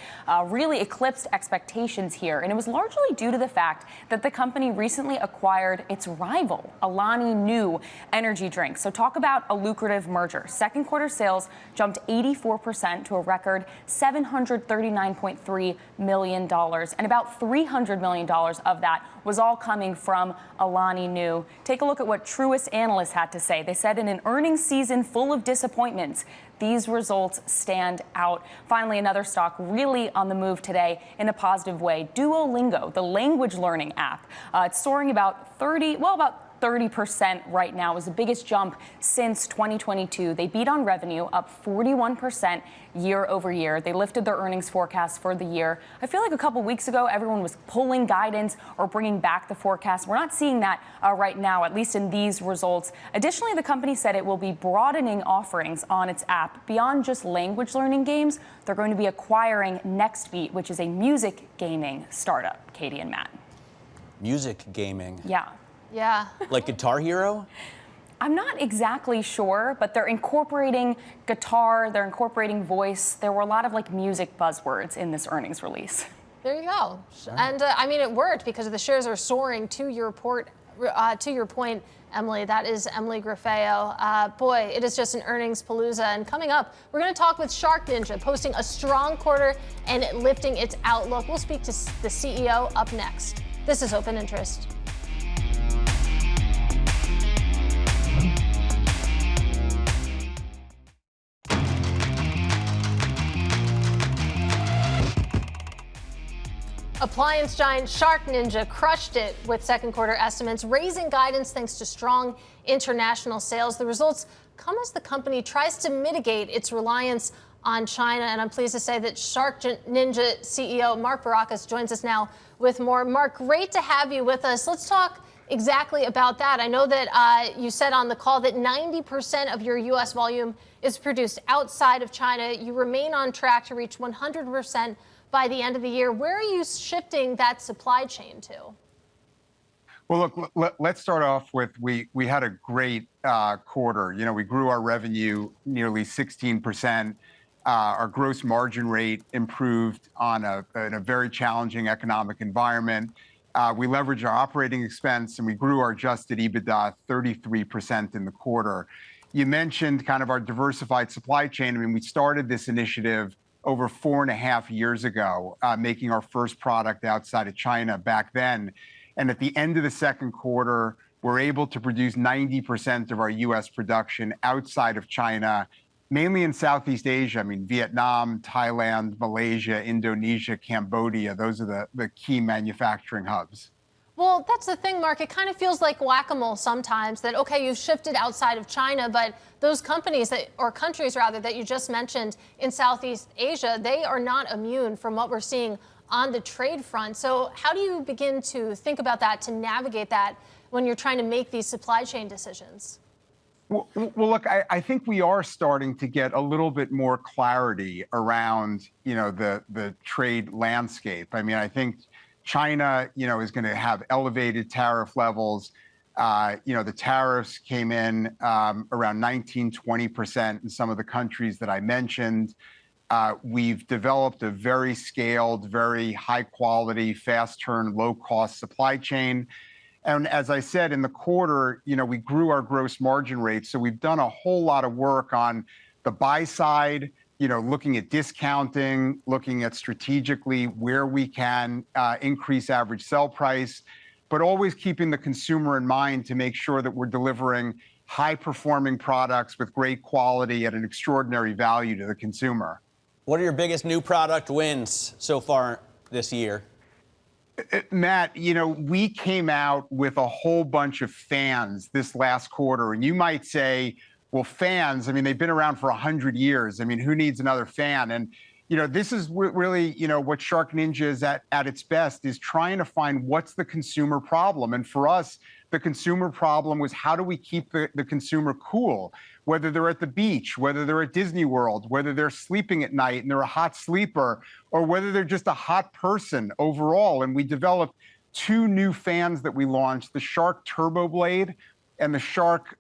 really eclipsed expectations here. And it was largely due to the fact that the company recently acquired its rival, Alani Nu energy drink. So talk about a lucrative merger. Second quarter sales jumped 84% to a record $739.3 million. And about $300 million of that was all coming from Alani Nu. Take a look at what Truist analysts had had to say. They said in an earnings season full of disappointments, these results stand out. Finally, another stock really on the move today in a positive way. Duolingo, the language learning app. It's soaring about 30% right now. It was the biggest jump since 2022. They beat on revenue, up 41% year over year. They lifted their earnings forecast for the year. I feel like a couple weeks ago, everyone was pulling guidance or bringing back the forecast. We're not seeing that right now, at least in these results. Additionally, the company said it will be broadening offerings on its app beyond just language learning games. They're going to be acquiring Nextbeat, which is a music gaming startup. Katie and Matt. Music gaming. Yeah. Yeah. Like Guitar Hero? I'm not exactly sure, but they're incorporating guitar, they're incorporating voice. There were a lot of music buzzwords in this earnings release. There you go. And I mean, it worked because the shares are soaring. To your point, Emily, that is Emily Greifeld. Boy, it is just an earnings palooza. And coming up, we're going to talk with SharkNinja, posting a strong quarter and lifting its outlook. We'll speak to the CEO up next. This is Open Interest. Appliance giant SharkNinja crushed it with second quarter estimates, raising guidance thanks to strong international sales. The results come as the company tries to mitigate its reliance on China. And I'm pleased to say that SharkNinja CEO Mark Barrocas joins us now with more. Mark, great to have you with us. Let's talk exactly about that. I know that you said on the call that 90% of your U.S. volume is produced outside of China. You remain on track to reach 100% by the end of the year. Where are you shifting that supply chain to? Well, look, let's start off with we had a great quarter. You know, we grew our revenue nearly 16%. Our gross margin rate improved in a very challenging economic environment. We leveraged our operating expense and we grew our adjusted EBITDA 33% in the quarter. You mentioned kind of our diversified supply chain. I mean, we started this initiative over 4.5 years ago, making our first product outside of China back then. And at the end of the second quarter, we're able to produce 90% of our US production outside of China, mainly in Southeast Asia. I mean, Vietnam, Thailand, Malaysia, Indonesia, Cambodia. Those are the key manufacturing hubs. Well, that's the thing, Mark. It kind of feels like whack-a-mole sometimes that, okay, you've shifted outside of China, but those companies or countries rather that you just mentioned in Southeast Asia, they are not immune from what we're seeing on the trade front. So how do you begin to think about that, to navigate that when you're trying to make these supply chain decisions? Well, look, I think we are starting to get a little bit more clarity around, the trade landscape. I mean, I think China, is going to have elevated tariff levels. The tariffs came in around 19-20% in some of the countries that I mentioned. We've developed a very scaled, very high quality, fast turn, low cost supply chain. And as I said, in the quarter, we grew our gross margin rate. So we've done a whole lot of work on the buy side, looking at discounting, looking at strategically where we can increase average sell price, but always keeping the consumer in mind to make sure that we're delivering high-performing products with great quality at an extraordinary value to the consumer. What are your biggest new product wins so far this year? Matt, we came out with a whole bunch of fans this last quarter, and you might say, well, fans, I mean, they've been around for 100 years. I mean, who needs another fan? And, this is really, what SharkNinja is at its best, is trying to find what's the consumer problem. And for us, the consumer problem was how do we keep the consumer cool, whether they're at the beach, whether they're at Disney World, whether they're sleeping at night and they're a hot sleeper, or whether they're just a hot person overall. And we developed 2 new fans that we launched, the Shark Turbo Blade and the Shark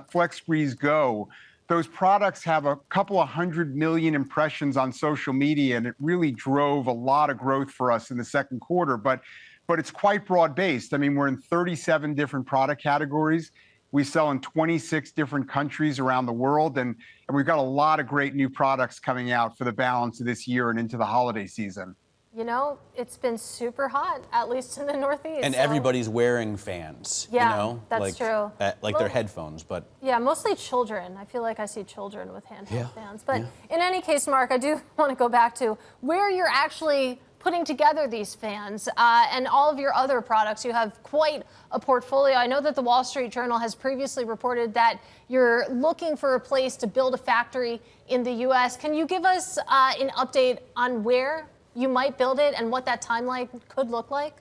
Flex Breeze Go. Those products have a couple of 100 million impressions on social media, and it really drove a lot of growth for us in the second quarter. But it's quite broad-based. I mean, we're in 37 different product categories. We sell in 26 different countries around the world, and we've got a lot of great new products coming out for the balance of this year and into the holiday season. You know, it's been super hot, at least in the Northeast. And so. everybody's wearing fans. Yeah, you know? that's true. Like their headphones, but. Yeah, mostly children. I feel like I see children with handheld fans. But yeah. in any case, Mark, I do want to go back to where you're actually putting together these fans and all of your other products. You have quite a portfolio. I know that the Wall Street Journal has previously reported that you're looking for a place to build a factory in the U.S. Can you give us an update on where you might build it and what that timeline could look like?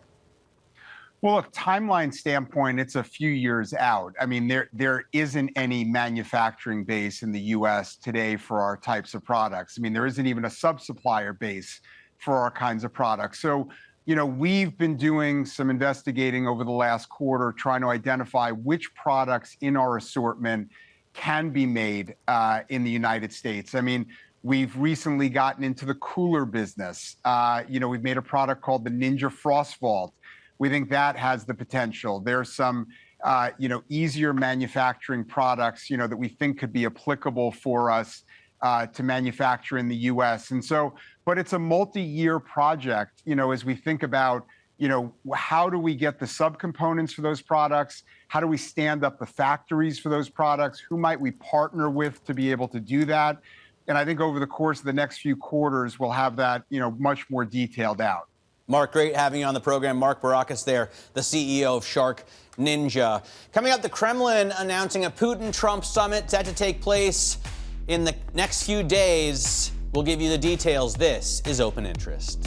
Well, look, timeline standpoint, it's a few years out. I mean, there isn't any manufacturing base in the U.S. today for our types of products. I mean, there isn't even a sub-supplier base for our kinds of products. So, you know, we've been doing some investigating over the last quarter, trying to identify which products in our assortment can be made in the United States. I mean, we've recently gotten into the cooler business. You know, we've made a product called the Ninja Frost Vault. We think that has the potential. There's some, you know, easier manufacturing products, you know, that we think could be applicable for us to manufacture in the U.S. And so, but it's a multi-year project, you know, as we think about, you know, how do we get the subcomponents for those products? How do we stand up the factories for those products? Who might we partner with to be able to do that? And I think over the course of the next few quarters, we'll have that, you know, much more detailed out. Mark, great having you on the program. Mark Barrocas there, the CEO of SharkNinja. Coming up, the Kremlin announcing a Putin-Trump summit set to take place in the next few days. We'll give you the details. This is Open Interest.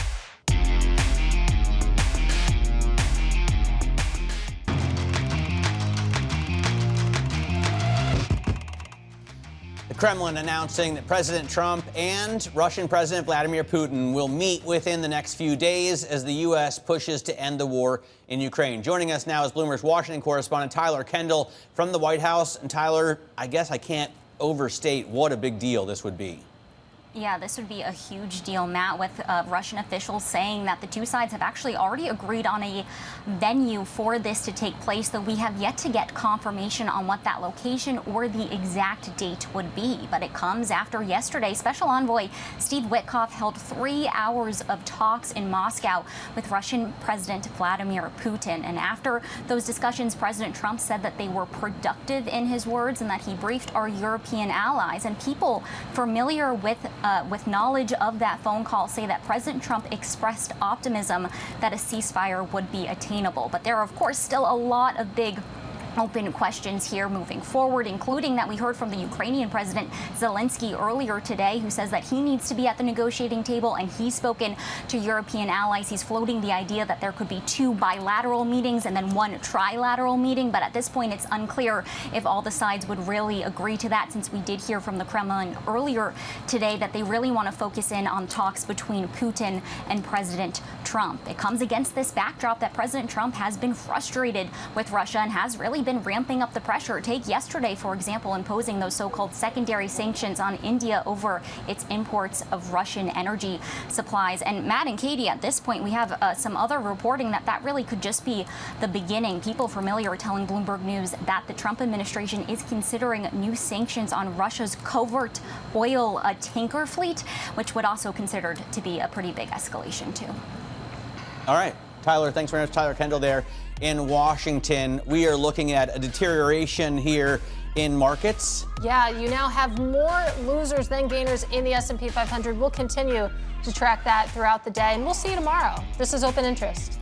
Kremlin announcing that President Trump and Russian President Vladimir Putin will meet within the next few days as the U.S. pushes to end the war in Ukraine. Joining us now is Bloomberg's Washington correspondent Tyler Kendall from the White House. And Tyler, I guess I can't overstate what a big deal this would be. Yeah, this would be a huge deal, Matt, with Russian officials saying that the two sides have actually already agreed on a venue for this to take place, though we have yet to get confirmation on what that location or the exact date would be. But it comes after yesterday, Special Envoy Steve Witkoff held 3 hours of talks in Moscow with Russian President Vladimir Putin. And after those discussions, President Trump said that they were productive, in his words, and that he briefed our European allies. And people familiar with knowledge of that phone call say that President Trump expressed optimism that a ceasefire would be attainable. But there are, of course, still a lot of big open questions here moving forward, including that we heard from the Ukrainian President Zelensky earlier today, who says that he needs to be at the negotiating table, and he's spoken to European allies. He's floating the idea that there could be 2 bilateral meetings and then 1 trilateral meeting, but at this point it's unclear if all the sides would really agree to that, since we did hear from the Kremlin earlier today that they really want to focus in on talks between Putin and President Trump. It comes against this backdrop that President Trump has been frustrated with Russia and has really been ramping up the pressure. Take yesterday, for example, imposing those so-called secondary sanctions on India over its imports of Russian energy supplies. And Matt and Katie, at this point, we have some other reporting that really could just be the beginning. People familiar are telling Bloomberg News that the Trump administration is considering new sanctions on Russia's covert oil tanker fleet, which would also considered to be a pretty big escalation, too. All right. Tyler, thanks very much. Tyler Kendall there in Washington. We are looking at a deterioration here in markets. Yeah, you now have more losers than gainers in the S&P 500. We'll continue to track that throughout the day, and we'll see you tomorrow. This is Open Interest.